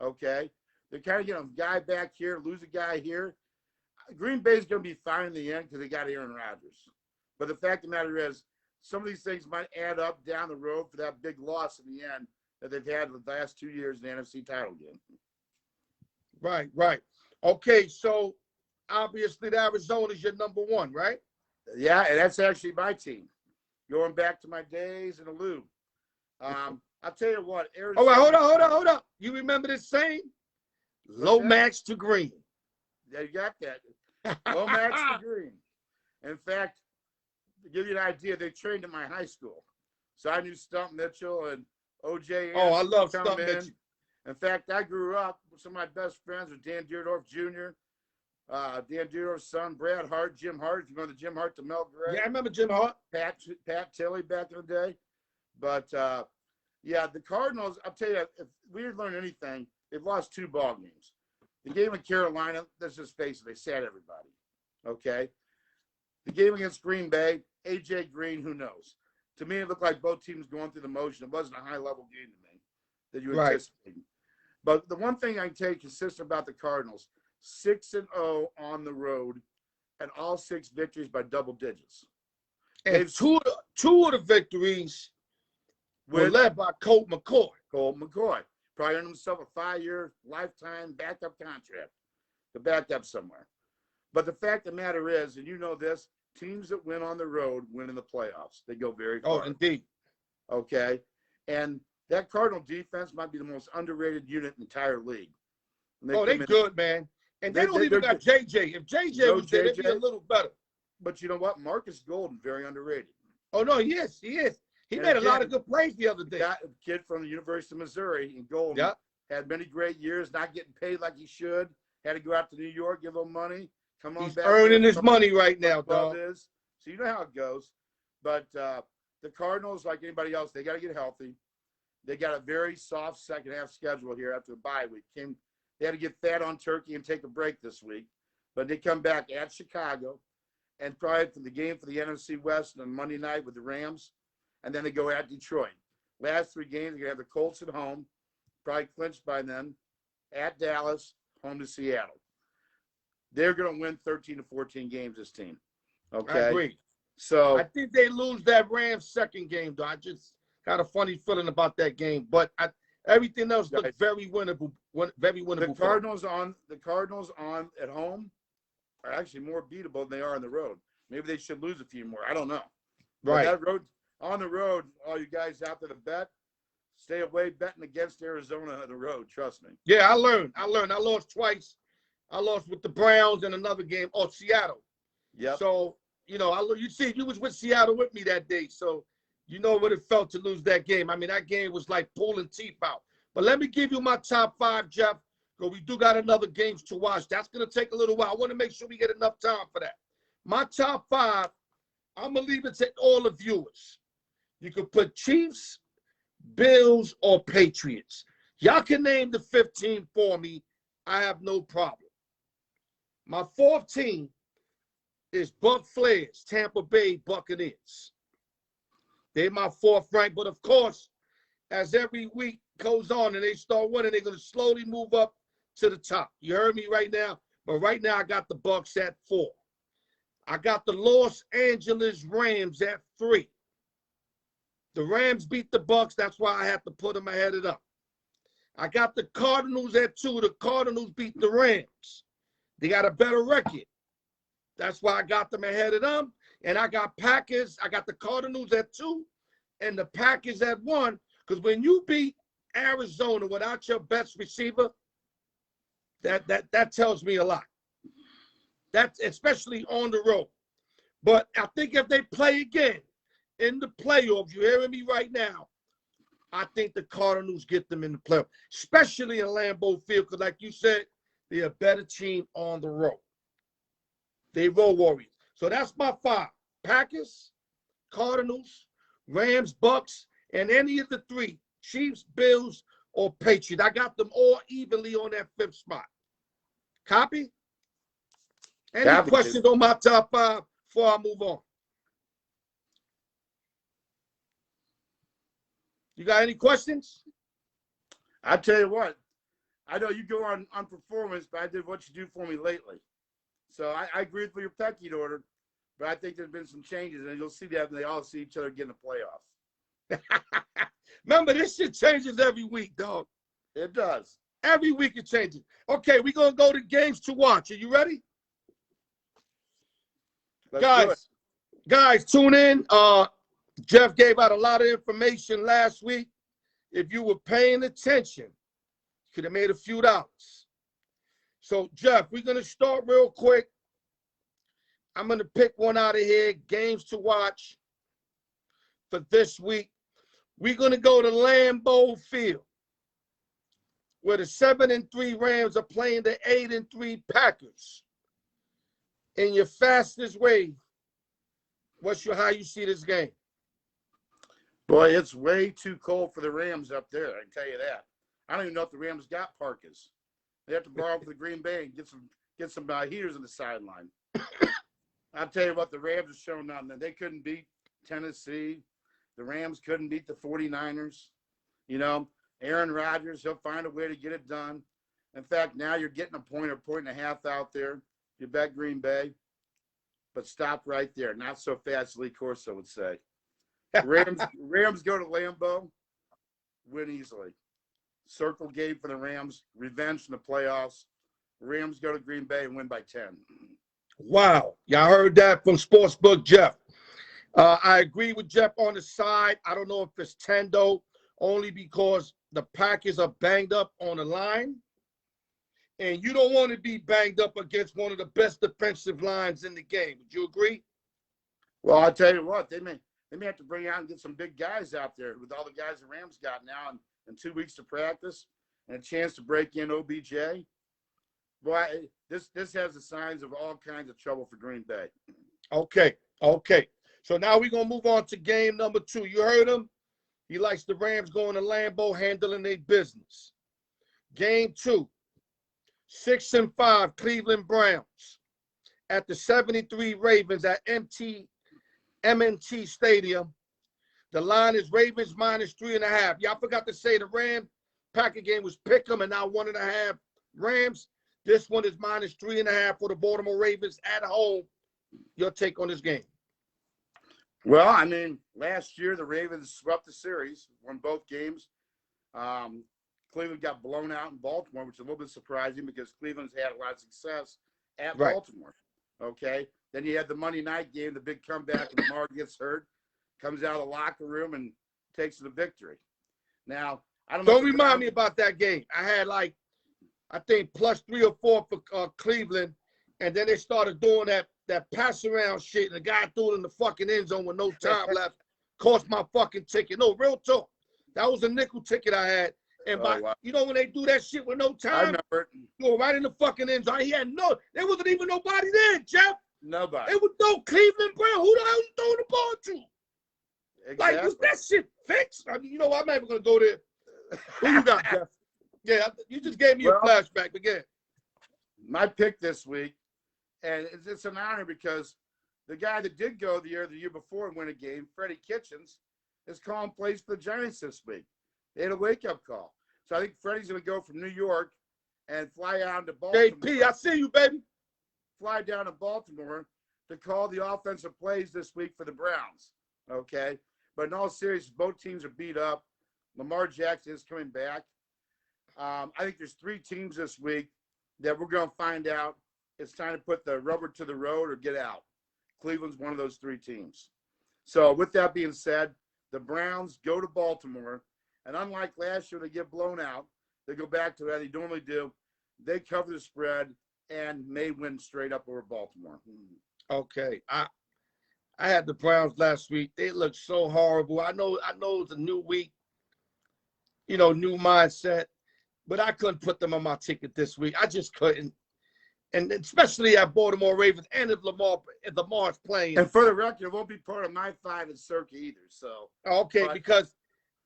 Okay? They're kind of getting a guy back here, lose a guy here. Green Bay's going to be fine in the end because they got Aaron Rodgers. But the fact of the matter is, some of these things might add up down the road for that big loss in the end that they've had the last 2 years in the NFC title game.
Right, right. Okay, so obviously the Arizona's your number one, right?
Yeah, and that's actually my team. Going back to my days in the Lou. I'll tell you what, Arizona.
All right, hold on. You remember this saying? Lomax to green.
Yeah, you got that. Lomax to green. In fact, to give you an idea, they trained in my high school. So I knew Stump Mitchell and OJ.
Oh, I love Stump Mitchell.
In fact, I grew up with some of my best friends with Dan Deerdorf Jr., Dan Deerdorf's son, Brad Hart, Jim Hart. If you remember Jim Hart to Mel Gray.
Yeah, I remember Jim Hart.
Pat Tilley back in the day. But, yeah, the Cardinals, I'll tell you, if we didn't learn anything, they've lost 2 ball games. The game in Carolina, let's just face it, they sat everybody. Okay? The game against Green Bay, A.J. Green, who knows? To me, it looked like both teams going through the motion. It wasn't a high-level game to me that you anticipated. But the one thing I can tell you consistent about the Cardinals, 6-0 on the road, and all 6 victories by double digits.
And two of the victories were led by Colt McCoy.
Colt McCoy probably earned himself a 5-year lifetime backup contract to back up somewhere. But the fact of the matter is, and you know this, teams that win on the road win in the playoffs. They go very far.
Oh, indeed.
Okay. And that Cardinal defense might be the most underrated unit in the entire league.
They're good, man. And they don't even got JJ. If JJ was there, they'd be a little better.
But you know what? Marcus Golden, very underrated.
Oh, no, he is. He is. He made a lot of good plays the other day.
Got a kid from the University of Missouri in Golden. Had many great years, not getting paid like he should. Had to go out to New York, give a little money. Come on back.
He's earning his money right now, dog.
So you know how it goes. But the Cardinals, like anybody else, they got to get healthy. They got a very soft second half schedule here after the bye week. They had to get fat on turkey and take a break this week. But they come back at Chicago and probably for the game for the NFC West on Monday night with the Rams. And then they go at Detroit. Last 3 games, they're going to have the Colts at home, probably clinched by then, at Dallas, home to Seattle. They're going to win 13 to 14 games, this team. Okay?
I agree.
So
I think they lose that Rams second game, though. I just got a funny feeling about that game. But everything else looked very winnable. Very winnable.
The Cardinals on at home are actually more beatable than they are on the road. Maybe they should lose a few more. I don't know.
Right.
But that road, on the road, all you guys out there to bet, stay away betting against Arizona on the road. Trust me.
Yeah, I learned. I lost twice. I lost with the Browns in another game. Oh, Seattle.
Yeah.
So, you see, you was with Seattle with me that day. So, you know what it felt to lose that game. I mean, that game was like pulling teeth out. But let me give you my top 5, Jeff, because we do got another games to watch. That's going to take a little while. I want to make sure we get enough time for that. My top 5, I'm going to leave it to all the viewers. You can put Chiefs, Bills, or Patriots. Y'all can name the 15 for me. I have no problem. My 4th team is Buck Flares, Tampa Bay Buccaneers. They're my 4th rank, but of course, as every week goes on and they start winning, they're going to slowly move up to the top. You heard me right now? But right now, I got the Bucks at 4. I got the Los Angeles Rams at 3. The Rams beat the Bucks. That's why I had to put them ahead of them. I got the Cardinals at 2. The Cardinals beat the Rams. They got a better record. That's why I got them ahead of them. And I got Packers. I got the Cardinals at 2 and the Packers at 1. Because when you beat Arizona without your best receiver, that tells me a lot. That's especially on the road. But I think if they play again in the playoffs, you're hearing me right now, I think the Cardinals get them in the playoffs, especially in Lambeau Field, because like you said, they're a better team on the road. They road warriors. So that's my 5. Packers, Cardinals, Rams, Bucks, and any of the 3, Chiefs, Bills, or Patriots. I got them all evenly on that 5th spot. Copy? Any questions on my top 5 before I move on? You got any questions?
I tell you what, I know you go on performance, but I did what you do for me lately. So I agree with your pecking order, but I think there's been some changes, and you'll see that when they all see each other get in the playoffs.
Remember, this shit changes every week, dog.
It does.
Every week it changes. Okay, we're going to go to games to watch. Are you ready?
Let's do it.
Guys, tune in. Jeff gave out a lot of information last week. If you were paying attention, you could have made a few dollars. So, Jeff, we're going to start real quick. I'm going to pick one out of here, games to watch for this week. We're going to go to Lambeau Field, where the 7-3 Rams are playing the 8-3 Packers. In your fastest way, how you see this game?
Boy, it's way too cold for the Rams up there. I can tell you that. I don't even know if the Rams got parkas. They have to borrow from the Green Bay and get some heaters on the sideline. I'll tell you what, the Rams have shown nothing. They couldn't beat Tennessee. The Rams couldn't beat the 49ers. You know, Aaron Rodgers, he'll find a way to get it done. In fact, now you're getting a point or point and a half out there. You bet Green Bay. But stop right there. Not so fast, Lee Corso would say. Rams go to Lambeau, win easily. Circle game for the Rams, revenge in the playoffs. Rams go to Green Bay and win by 10.
Wow. Y'all heard that from Sportsbook Jeff. I agree with Jeff on the side. I don't know if it's 10, though, only because the Packers are banged up on the line. And you don't want to be banged up against one of the best defensive lines in the game. Would you agree?
Well, I'll tell you what, they may have to bring out and get some big guys out there with all the guys the Rams got now and 2 weeks to practice and a chance to break in OBJ. Boy, this has the signs of all kinds of trouble for Green Bay.
Okay. So now we're going to move on to game number 2. You heard him? He likes the Rams going to Lambeau, handling their business. Game 2, 6-5 Cleveland Browns at the 73 Ravens at M&T Stadium. The line is Ravens -3.5. Y'all forgot to say the Ram-Packer game was pick'em and now 1.5 Rams. This one is -3.5 for the Baltimore Ravens at home. Your take on this game?
Well, I mean, last year the Ravens swept the series, won both games. Cleveland got blown out in Baltimore, which is a little bit surprising because Cleveland's had a lot of success at Baltimore. Okay. Then you had the Monday night game, the big comeback, and Lamar gets hurt, comes out of the locker room and takes the victory. Now, I don't
remind me about that game. I had I think +3 or 4 for Cleveland, and then they started doing that pass around shit, and the guy threw it in the fucking end zone with no time left. Cost my fucking ticket. No, real talk. That was a nickel ticket I had. And you know when they do that shit with no time?
I remember it.
Go right in the fucking end zone. There wasn't even nobody there, Jeff.
Nobody.
It was no Cleveland Brown. Who the hell you throwing the ball to?
Exactly.
Was that shit fixed? I mean, you know, I'm not even going to go there. Who you got, Jeff? Yeah, you just gave me a flashback again.
My pick this week, and it's an honor because the guy that did go the year before and win a game, Freddie Kitchens, is calling plays for the Giants this week. They had a wake-up call. So I think Freddie's going to go from New York and fly out to Baltimore.
JP, I see you, baby.
Fly down to Baltimore to call the offensive plays this week for the Browns. Okay? But in all seriousness, both teams are beat up. Lamar Jackson is coming back. I think there's 3 teams this week that we're going to find out it's time to put the rubber to the road or get out. Cleveland's one of those 3 teams. So with that being said, the Browns go to Baltimore, and unlike last year, they get blown out. They go back to what they normally do. They cover the spread and may win straight up over Baltimore.
Okay. I had the Browns last week. They looked so horrible. I know it's a new week, new mindset, but I couldn't put them on my ticket this week. I just couldn't. And especially at Baltimore Ravens, and if Lamar's playing.
And for the record, it won't be part of my 5 in Circa either. So
because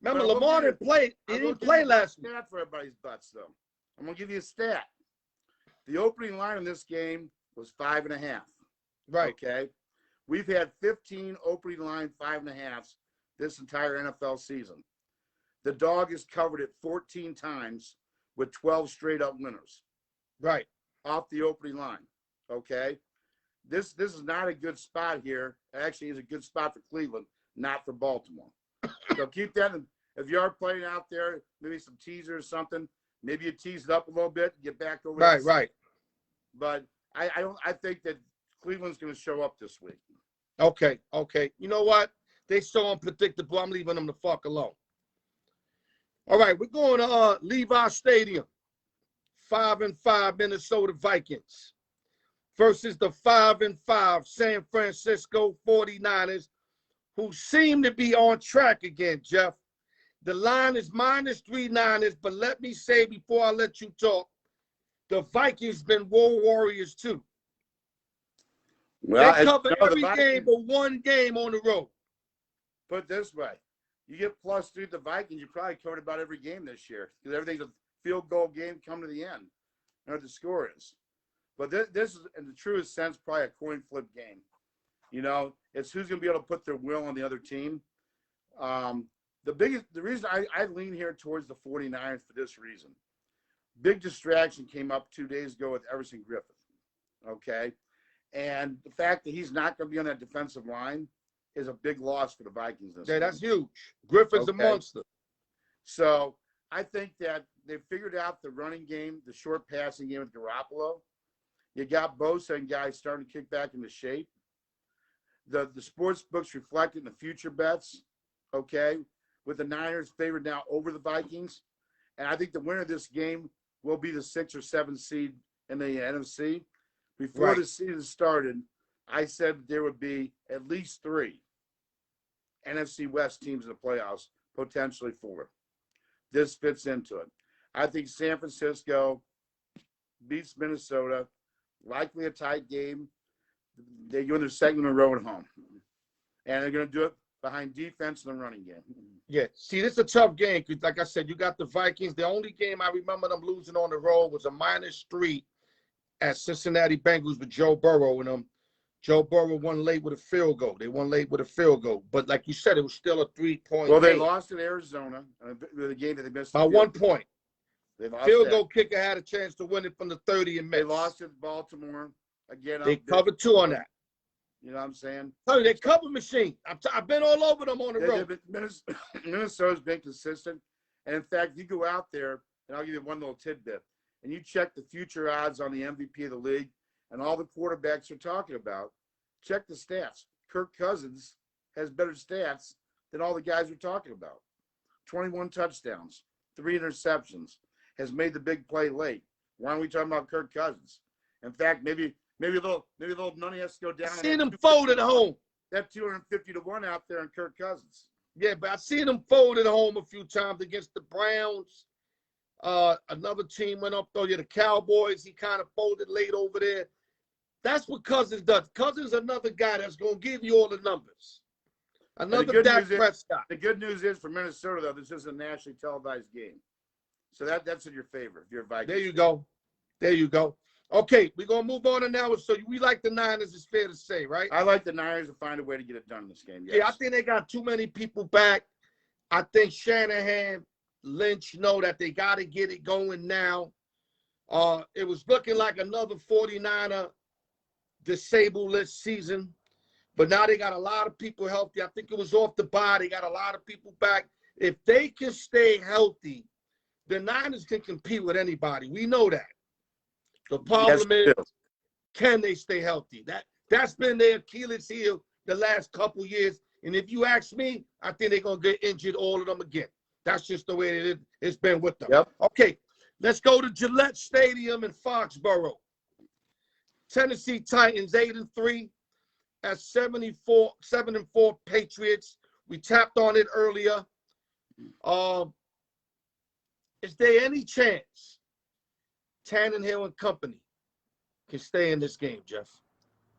remember Lamar didn't play. He didn't play last week.
Stat for everybody's butts, though. I'm gonna give you a stat. The opening line in this game was 5.5.
Right.
Okay. We've had 15 opening line 5.5s this entire NFL season. The dog is covered it 14 times with 12 straight up winners.
Right.
Off the opening line. Okay. This is not a good spot here. Actually, it's a good spot for Cleveland, not for Baltimore. So keep that. If you are playing out there, maybe some teaser or something. Maybe you tease it up a little bit, get back over.
Right, right.
But I don't. I think that Cleveland's going to show up this week.
Okay, okay. You know what? They so unpredictable. I'm leaving them the fuck alone. All right, we're going to Levi Stadium. 5-5 Minnesota Vikings versus the 5-5 San Francisco 49ers, who seem to be on track again, Jeff. The line is -3 Niners, but let me say before I let you talk, the Vikings been war warriors too.
Well,
they cover
no,
every game but one game on the road.
Put it this way. You get +3 the Vikings, you probably covered about every game this year because everything's a field goal game come to the end. You know what the score is. But this is, in the truest sense, probably a coin flip game. You know, it's who's going to be able to put their will on the other team. The reason I lean here towards the 49ers for this reason. Big distraction came up 2 days ago with Everson Griffith. Okay. And the fact that he's not going to be on that defensive line is a big loss for the Vikings.
Yeah, that's huge. Griffith's a monster.
So I think that they figured out the running game, the short passing game with Garoppolo. You got Bosa and guys starting to kick back into shape. The sports books reflect it in the future bets, okay, with the Niners favored now over the Vikings. And I think the winner of this game will be the 6 or 7 seed in the NFC. Before the season started, I said there would be at least 3 NFC West teams in the playoffs, potentially 4. This fits into it. I think San Francisco beats Minnesota, likely a tight game. They go in their second in a row at home. And they're going to do it behind defense and the running game.
Yeah. See, this is a tough game because, like I said, you got the Vikings. The only game I remember them losing on the road was a -3 at Cincinnati Bengals with Joe Burrow and them. Joe Burrow won late with a field goal. They won late with a field goal. But like you said, it was still a 3-point
Well, they
game.
lost in Arizona, the game that they missed.
By 1 point.
They lost
Field
that.
goal kicker had a chance to win it from the 30 and missed.
They lost at Baltimore. Again,
they covered 2 on that.
You know what I'm saying?
They cover machine. I've been all over them on the road.
Minnesota's been consistent. And, in fact, you go out there, and I'll give you one little tidbit, and you check the future odds on the MVP of the league and all the quarterbacks are talking about, check the stats. Kirk Cousins has better stats than all the guys we're talking about. 21 touchdowns, 3 interceptions, has made the big play late. Why aren't we talking about Kirk Cousins? In fact, maybe a little money has to go down.
Seen him fold at home.
That 250-1 out there on Kirk Cousins.
Yeah, but I've seen him fold at home a few times against the Browns. Another team went up though. Yeah, the Cowboys. He kind of folded late over there. That's what Cousins does. Cousins is another guy that's going to give you all the numbers. Another Dak Prescott.
The good news is for Minnesota, though, this is a nationally televised game. So that's in your favor if you're a Vikings.
There you go. There you go. Okay, we're going to move on to now. So we like the Niners, it's fair to say, right?
I like the Niners to find a way to get it done in this game, yes.
Yeah, I think they got too many people back. I think Shanahan, Lynch know that they got to get it going now. It was looking like another 49er disabled this season, but now they got a lot of people healthy. I think it was off the bye. They got a lot of people back. If they can stay healthy, the Niners can compete with anybody. We know that. The problem is, can they stay healthy? That's been their Achilles heel the last couple years. And if you ask me, I think they're going to get injured, all of them again. That's just the way it's been with them.
Yep.
Okay, let's go to Gillette Stadium in Foxborough. Tennessee Titans 8-3 at 7-4 Patriots. We tapped on it earlier. Is there any chance Tannehill and company can stay in this game, Jeff?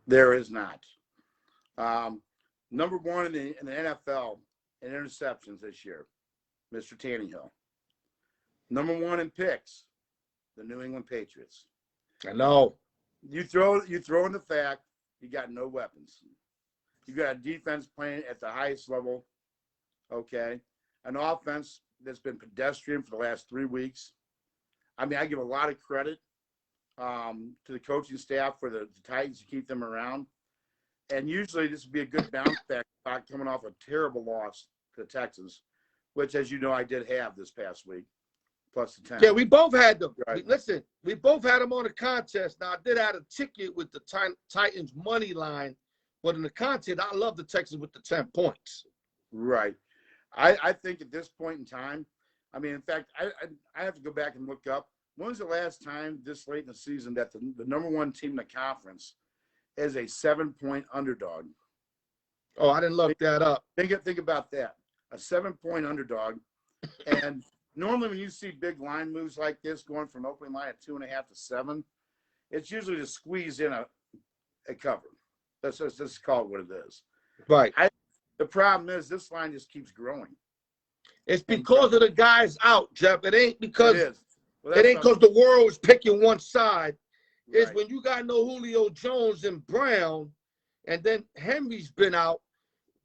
There is not. Number 1 in the NFL in interceptions this year, Mr. Tannehill. Number 1 in picks, the New England Patriots.
I know.
You throw in the fact you got no weapons. You got a defense playing at the highest level, okay? An offense that's been pedestrian for the last 3 weeks. I mean, I give a lot of credit to the coaching staff for the Titans to keep them around. And usually this would be a good bounce back spot coming off a terrible loss the Texans, which, as you know, I did have this past week, plus the 10.
Yeah, we both had them.
Right.
Listen, we both had them on the contest. Now, I did have a ticket with the Titans money line, but in the contest, I love the Texans with the 10 points.
Right. I think at this point in time, I mean, in fact, I have to go back and look up. When was the last time this late in the season that the number one team in the conference is a 7-point underdog?
Oh, I didn't look that up.
Think about that. A 7-point underdog. And normally when you see big line moves like this going from opening line at 2.5 to 7, it's usually to squeeze in a cover. Let's just call it what it is.
Right.
The problem is this line just keeps growing.
It's because of the guys out, Jeff. It ain't because
it
ain't because the world is picking one side. It's
Right.
when you got no Julio Jones and Brown, and then Henry's been out.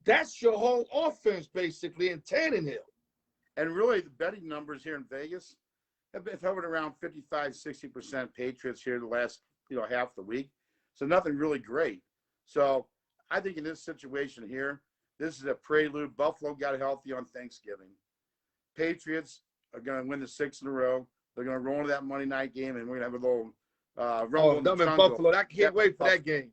That's your whole offense, basically, in Tannehill.
And really, the betting numbers here in Vegas have hovered around 55-60% Patriots here the last half the week. So nothing really great. So I think in this situation here, this is a prelude. Buffalo got healthy on Thanksgiving. Patriots are going to win the 6th in a row. They're going to roll into that Monday night game, and we're going to have a little rumble in the jungle.
Buffalo. I can't wait for that game.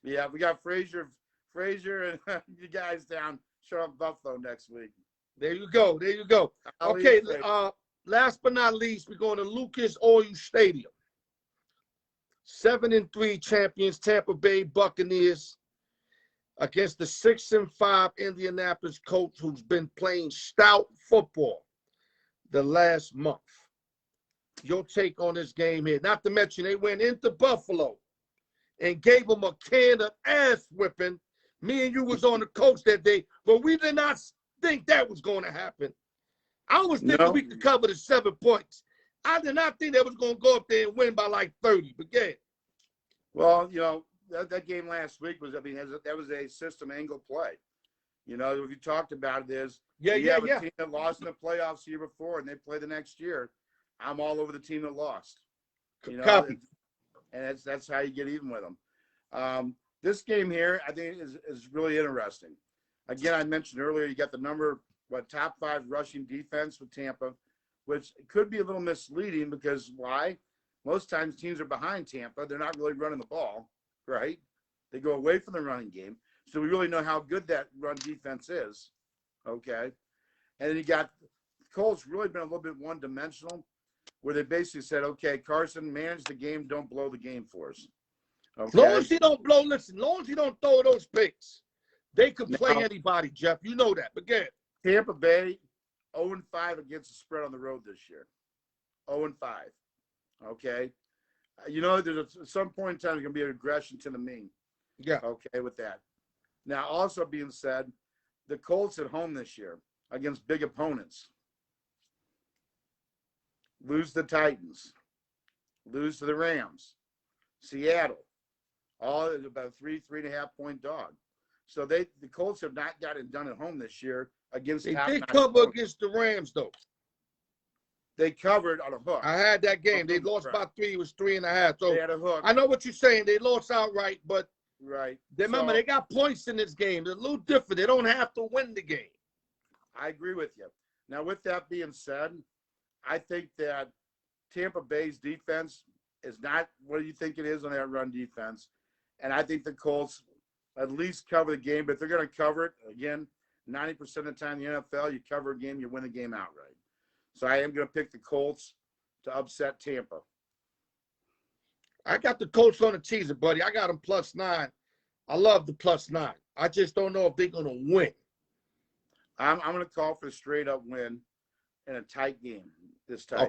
Yeah, we got Frazier and you guys down. Show up Buffalo next week.
There you go. There you go. Okay, last but not least, we're going to Lucas Oil Stadium. 7-3 champions, Tampa Bay Buccaneers, against the 6-5 Indianapolis Colts, who's been playing stout football the last month. Your take on this game here. Not to mention they went into Buffalo and gave them a can of ass whipping. Me and you was on the coach that day, but we did not think that was going to happen. I was thinking we could cover the 7 points. I did not think they was going to go up there and win by like 30, but yeah.
Well, that game last week was, that was a system angle play. What you talked about it is, you have a team that lost in the playoffs the year before, and they play the next year. I'm all over the team that lost.
Copy.
And that's how you get even with them. This game here, I think, is really interesting. Again, I mentioned earlier, you got the top 5 rushing defense with Tampa, which could be a little misleading because why? Most times teams are behind Tampa. They're not really running the ball, right? They go away from the running game. So we really know how good that run defense is, okay? And then you got Colts really been a little bit one-dimensional, where they basically said, okay, Carson, manage the game, don't blow the game for us. Okay?
Long as he don't blow, listen, long as he don't throw those picks, they could play anybody, Jeff. You know that. But again,
Tampa Bay, 0-5 against the spread on the road this year. 0-5. Okay? There's at some point in time, there's going to be an aggression to the mean.
Yeah.
Okay, with that. Now, also being said, the Colts at home this year against big opponents. Lose the Titans. Lose to the Rams. Seattle. All is about a 3.5 point dog. So the Colts have not got it done at home this year against
they
top
did
9
cover
opponents.
against the Rams, though.
They covered on a hook.
I had that game. They lost by 3. It was 3.5. So
They had a hook.
I know what you're saying. They lost outright, but
Right.
remember, they got points in this game. They're a little different. They don't have to win the game.
I agree with you. Now, with that being said, I think that Tampa Bay's defense is not what you think it is on that run defense. And I think the Colts at least cover the game, but if they're going to cover it, again, 90% of the time in the NFL, you cover a game, you win the game outright. So I am going to pick the Colts to upset Tampa.
I got the Colts on the teaser, buddy. I got them +9. I love the +9. I just don't know if they're going to win.
I'm going to call for a straight-up win in a tight game this time.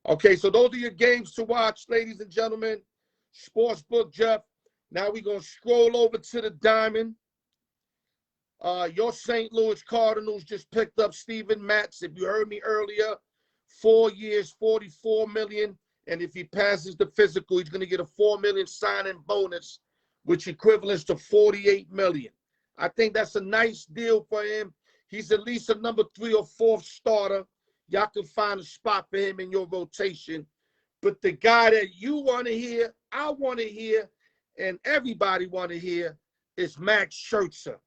Okay, so those are your games to watch, ladies and gentlemen. Sportsbook, Jeff. Now we're going to scroll over to the diamond. Your St. Louis Cardinals just picked up Steven Matz. If you heard me earlier, 4 years, $44 million. And if he passes the physical, he's going to get a $4 million signing bonus, which equivalents to $48 million. I think that's a nice deal for him. He's at least a number 3 or 4 starter. Y'all can find a spot for him in your rotation. But the guy that you want to hear, I want to hear, and everybody want to hear is Max Scherzer.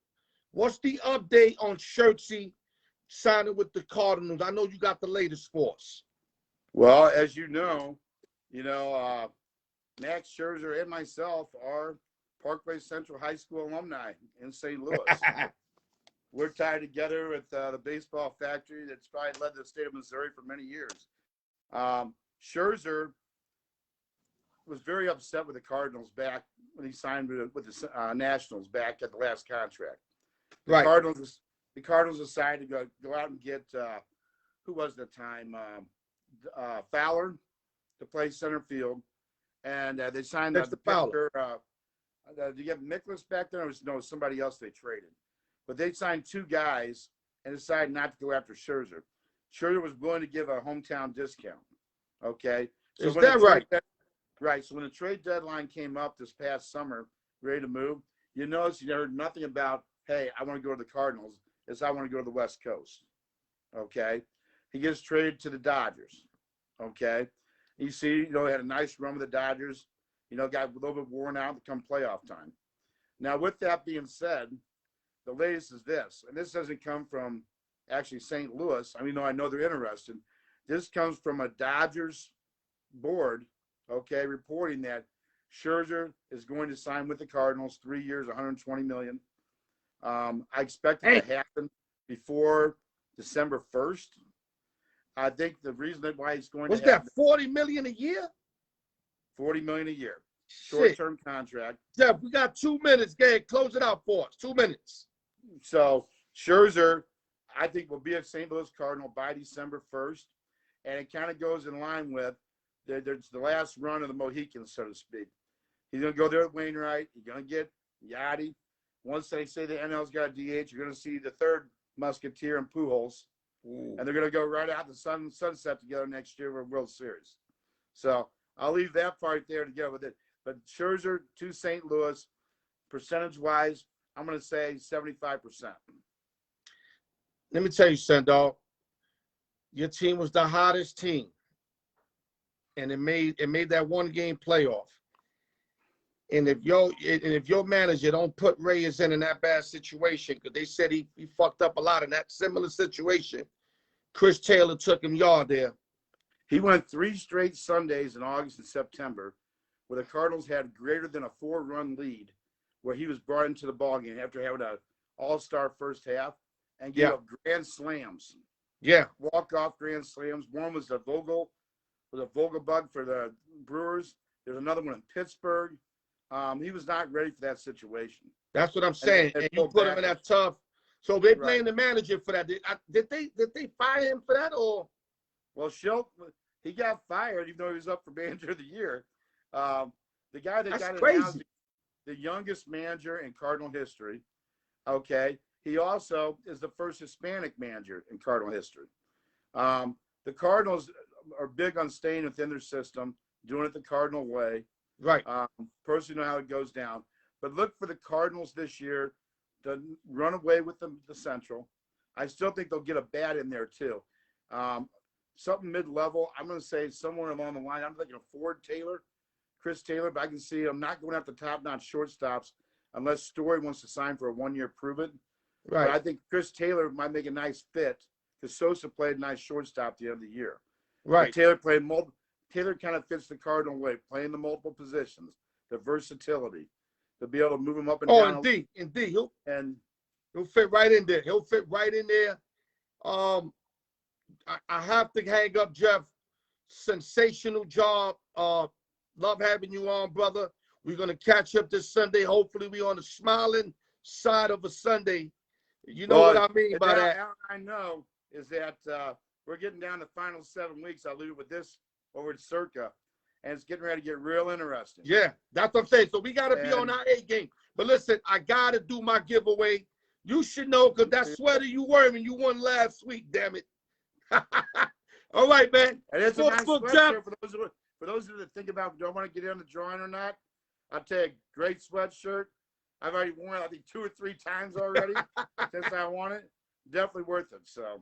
What's the update on Scherzer signing with the Cardinals? I know you got the latest for us.
Well, as you know, Max Scherzer and myself are Parkway Central High School alumni in St. Louis. We're tied together with the baseball factory that's probably led the state of Missouri for many years. Scherzer was very upset with the Cardinals back when he signed with the Nationals back at the last contract. The Cardinals decided to go out and get who was the time Fowler to play center field, and they signed the pitcher. Did you get Nicholas back there? Or no, somebody else they traded. But they signed two guys and decided not to go after Scherzer. Scherzer was willing to give a hometown discount. Okay,
so is that right?
Right. So when the trade deadline came up this past summer, ready to move, you notice you heard nothing about, hey, I want to go to the Cardinals. It's I want to go to the West Coast. Okay. He gets traded to the Dodgers. Okay. You see, he had a nice run with the Dodgers. Got a little bit worn out to come playoff time. Now, with that being said, the latest is this, and this doesn't come from actually St. Louis. I know they're interested. This comes from a Dodgers board, okay, reporting that Scherzer is going to sign with the Cardinals 3 years, $120 million. I expect it to happen before December 1st. I think the reason why he's going
to
happen.
Was that $40 million a year?
$40 million a year. Short-term contract.
Jeff, we got 2 minutes. Go ahead, close it out for us. 2 minutes.
So Scherzer, I think, will be a St. Louis Cardinal by December 1st. And it kind of goes in line with there's the last run of the Mohicans, so to speak. He's going to go there with Wainwright. He's going to get Yachty. Once they say the NL's got a DH, you're going to see the third Musketeer in Pujols. Ooh. And they're going to go right out the sunset together next year for World Series. So I'll leave that part there to go with it. But Scherzer to St. Louis, percentage-wise, I'm going to say 75%.
Let me tell you, Sendall, your team was the hottest team, and it made that one-game playoff. And if your manager don't put Reyes in that bad situation, because they said he fucked up a lot in that similar situation, Chris Taylor took him yard there.
He went 3 straight Sundays in August and September where the Cardinals had greater than a 4-run lead, where he was brought into the ballgame after having an all-star first half and gave up grand slams.
Yeah.
Walk-off grand slams. One was a Vogelbug for the Brewers. There's another one in Pittsburgh. He was not ready for that situation.
That's what I'm saying. And you put him in that tough. So they blame the manager for that. Did they fire him for that, or?
Well, he got fired even though he was up for manager of the year. The guy that got announced, the youngest manager in Cardinal history. Okay. He also is the first Hispanic manager in Cardinal history. The Cardinals are big on staying within their system, doing it the Cardinal way.
Right.
Personally know how it goes down. But look for the Cardinals this year to run away with the Central. I still think they'll get a bat in there too. Something mid-level. I'm going to say somewhere along the line. I'm thinking of Ford Taylor, Chris Taylor, but I can see I'm not going after top-notch shortstops unless Story wants to sign for a 1-year prove-it.
Right.
But I think Chris Taylor might make a nice fit because Sosa played a nice shortstop at the end of the year.
Right.
But Taylor kind of fits the Cardinal way, playing the multiple positions, the versatility, to be able to move him up and down.
Oh, indeed. He'll fit right in there. He'll fit right in there. I have to hang up, Jeff. Sensational job. Love having you on, brother. We're going to catch up this Sunday. Hopefully we on the smiling side of a Sunday. You know what I mean by that.
I know is that we're getting down to the final 7 weeks. I'll leave it with this over at Circa, and it's getting ready to get real interesting.
Yeah, that's what I'm saying. So we got to be on our A game. But listen, I got to do my giveaway. You should know because that sweater you wearing, you won last week, damn it. All right, man.
And it's a nice sweatshirt for those that think about don't want to get in the drawing or not. I'll tell you, great sweatshirt. I've already worn it, I think, 2 or 3 times already since I won it. Definitely worth it. So,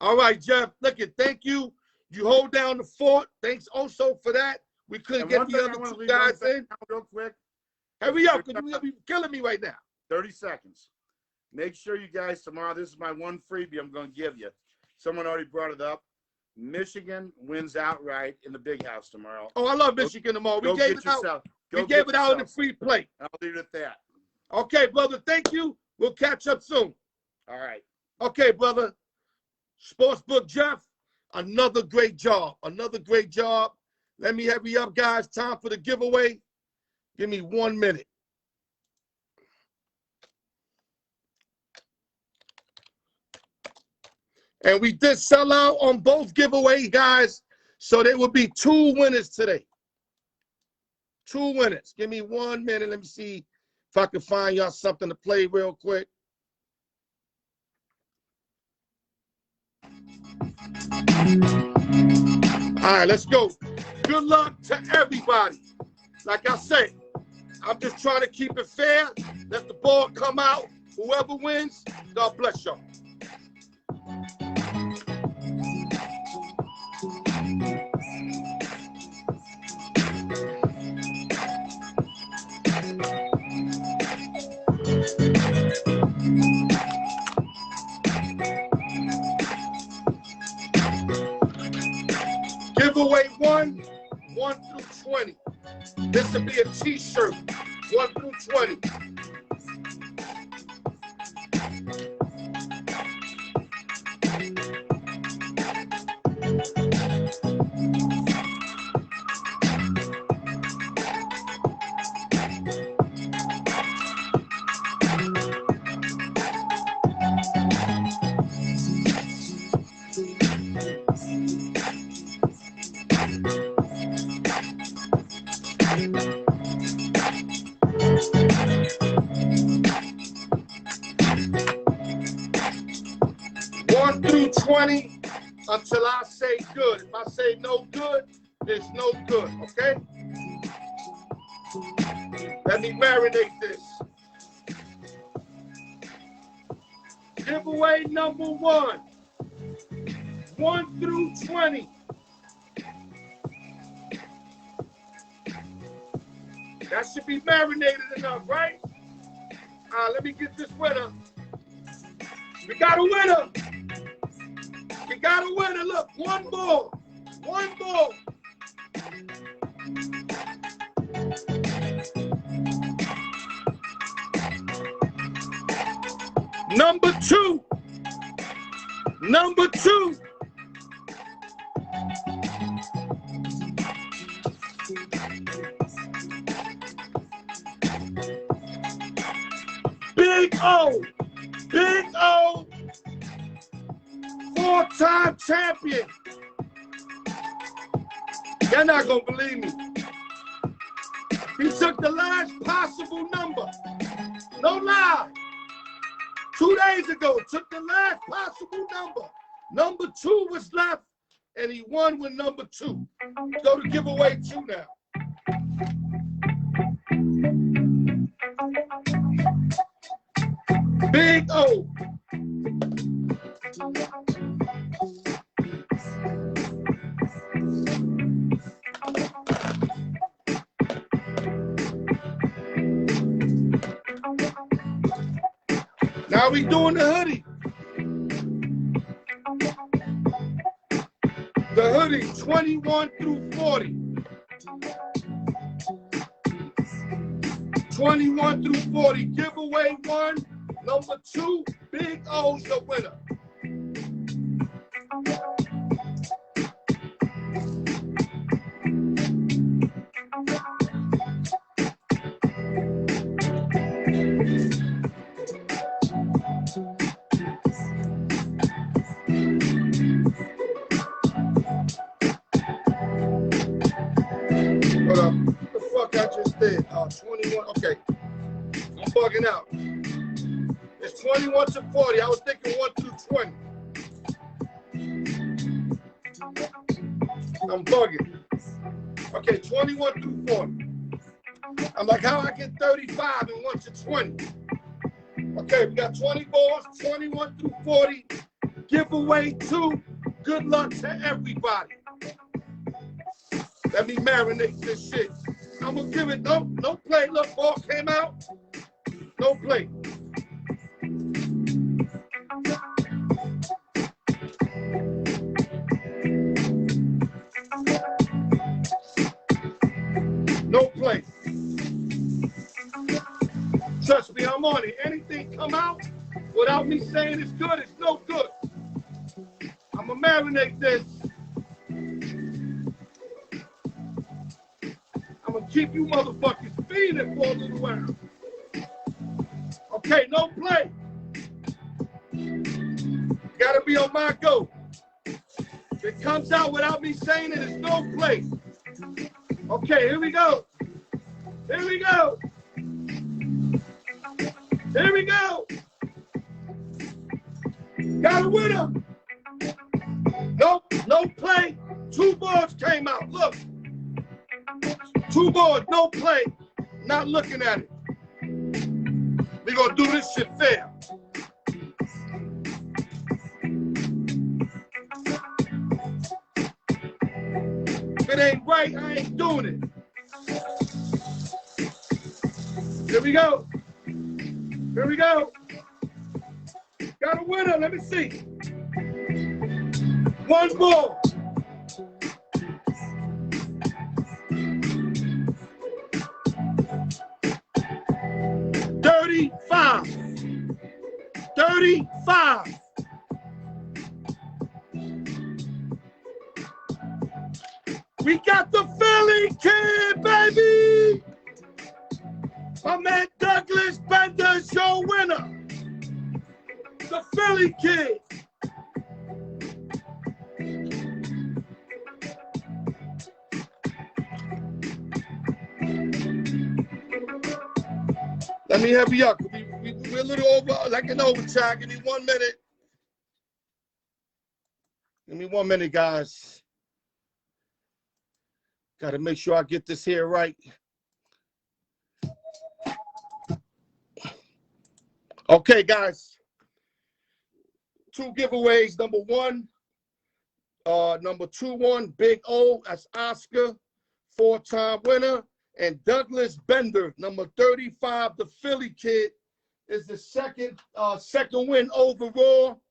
all right, Jeff. Look, thank you. You hold down the fort. Thanks also for that. We couldn't get the other 2 guys in.
Real quick.
Hurry up, because you're killing me right now.
30 seconds. Make sure you guys tomorrow, this is my one freebie I'm going to give you. Someone already brought it up. Michigan wins outright in the big house tomorrow.
Oh, I love Michigan tomorrow. We gave it out. We gave it out in the free play.
I'll leave it at that.
Okay, brother. Thank you. We'll catch up soon.
All right.
Okay, brother. Sportsbook Jeff, another great job. Another great job. Let me hurry up, guys. Time for the giveaway. Give me 1 minute. And we did sell out on both giveaways, guys. So there will be 2 winners today. 2 winners. Give me 1 minute. Let me see if I can find y'all something to play real quick. All right, let's go. Good luck to everybody. Like I said, I'm just trying to keep it fair. Let the ball come out. Whoever wins, God bless y'all. Giveaway 1 through 20. This will be a t-shirt, 1 through 20. Through 20 until I say good. If I say no good, there's no good, okay? Let me marinate this. Giveaway number 1. 1 through 20. That should be marinated enough, right? Let me get this winner. We got a winner. We got a winner. Look, 1 more. 1 more. Number 2. Number 2. Big O. Big O. 4-time champion. You're not going to believe me. He took the last possible number. No lie. 2 days ago, took the last possible number. Number 2 was left, and he won with number 2. Go to giveaway 2 now. Big O. Now we doing the hoodie. The hoodie, 21 through 40. 21 through 40. Giveaway 1. Number 2, Big O's the winner. Hold up. What the fuck I just did? 21. Okay. I'm bugging out. It's 21 to 40. I was thinking 1 through 20. I'm bugging. Okay, 21 through 40. I'm like, how I get 35 and 1 to 20? Okay, we got 20 balls, 21 through 40. Giveaway 2. Good luck to everybody. Let me marinate this shit. I'm gonna give it no play. Look, ball came out. No play. I'm on it. Anything come out without me saying it's good, it's no good. I'm going to marinate this. I'm going to keep you motherfuckers feeding for a little while. Okay, no play. Got to be on my go. If it comes out without me saying it, it's no play. Okay, here we go. Here we go. Here we go. Got a winner. Nope, no play. 2 boards came out. Look. 2 boards, no play. Not looking at it. We're going to do this shit fair. If it ain't right, I ain't doing it. Here we go. Here we go. Got a winner. Let me see. 1 ball. $35. We got the Philly kid, baby. My man Douglas Bender's your winner. The Philly kid. Let me help you up. We're a little over, like an overtime. Give me 1 minute. Give me 1 minute, guys. Got to make sure I get this here right. Okay, guys. 2 giveaways. Number 1, number 2-1, Big O. That's Oscar, 4-time winner. And Douglas Bender, number 35, the Philly kid, is the second win overall.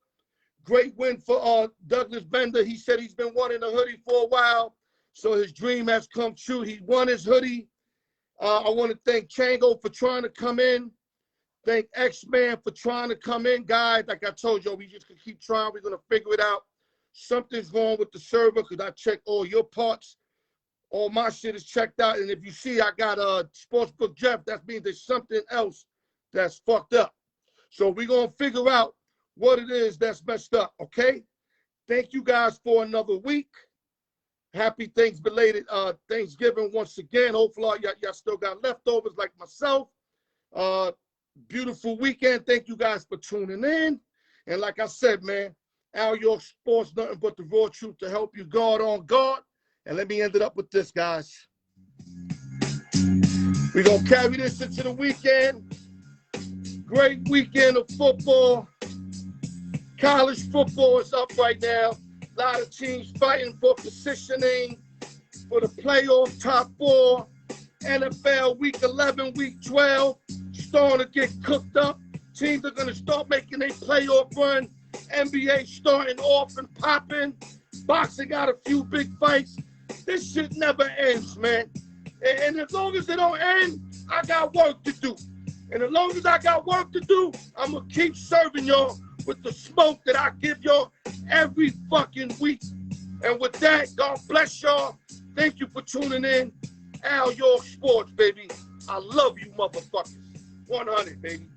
Great win for Douglas Bender. He said he's been wanting a hoodie for a while, so his dream has come true. He won his hoodie. I want to thank Chango for trying to come in. Thank X-Man for trying to come in. Guys, like I told you, we just can keep trying. We're going to figure it out. Something's wrong with the server because I checked all your parts. All my shit is checked out. And if you see I got Sportsbook Jeff, that means there's something else that's fucked up. So we're going to figure out what it is that's messed up, okay? Thank you guys for another week. Happy belated Thanksgiving once again. Hopefully y'all still got leftovers like myself. Beautiful weekend. Thank you guys for tuning in. And like I said, man, Al York Sports, nothing but the raw truth to help you guard on guard. And let me end it up with this, guys. We're going to carry this into the weekend. Great weekend of football. College football is up right now. A lot of teams fighting for positioning for the playoff top 4. NFL week 11, week 12, starting to get cooked up. Teams are going to start making a playoff run. NBA starting off and popping. Boxing got a few big fights. This shit never ends, man. And as long as it don't end, I got work to do. And as long as I got work to do, I'm going to keep serving y'all with the smoke that I give y'all every fucking week. And with that, God bless y'all. Thank you for tuning in. Al York Sports, baby. I love you, motherfuckers. 100, baby.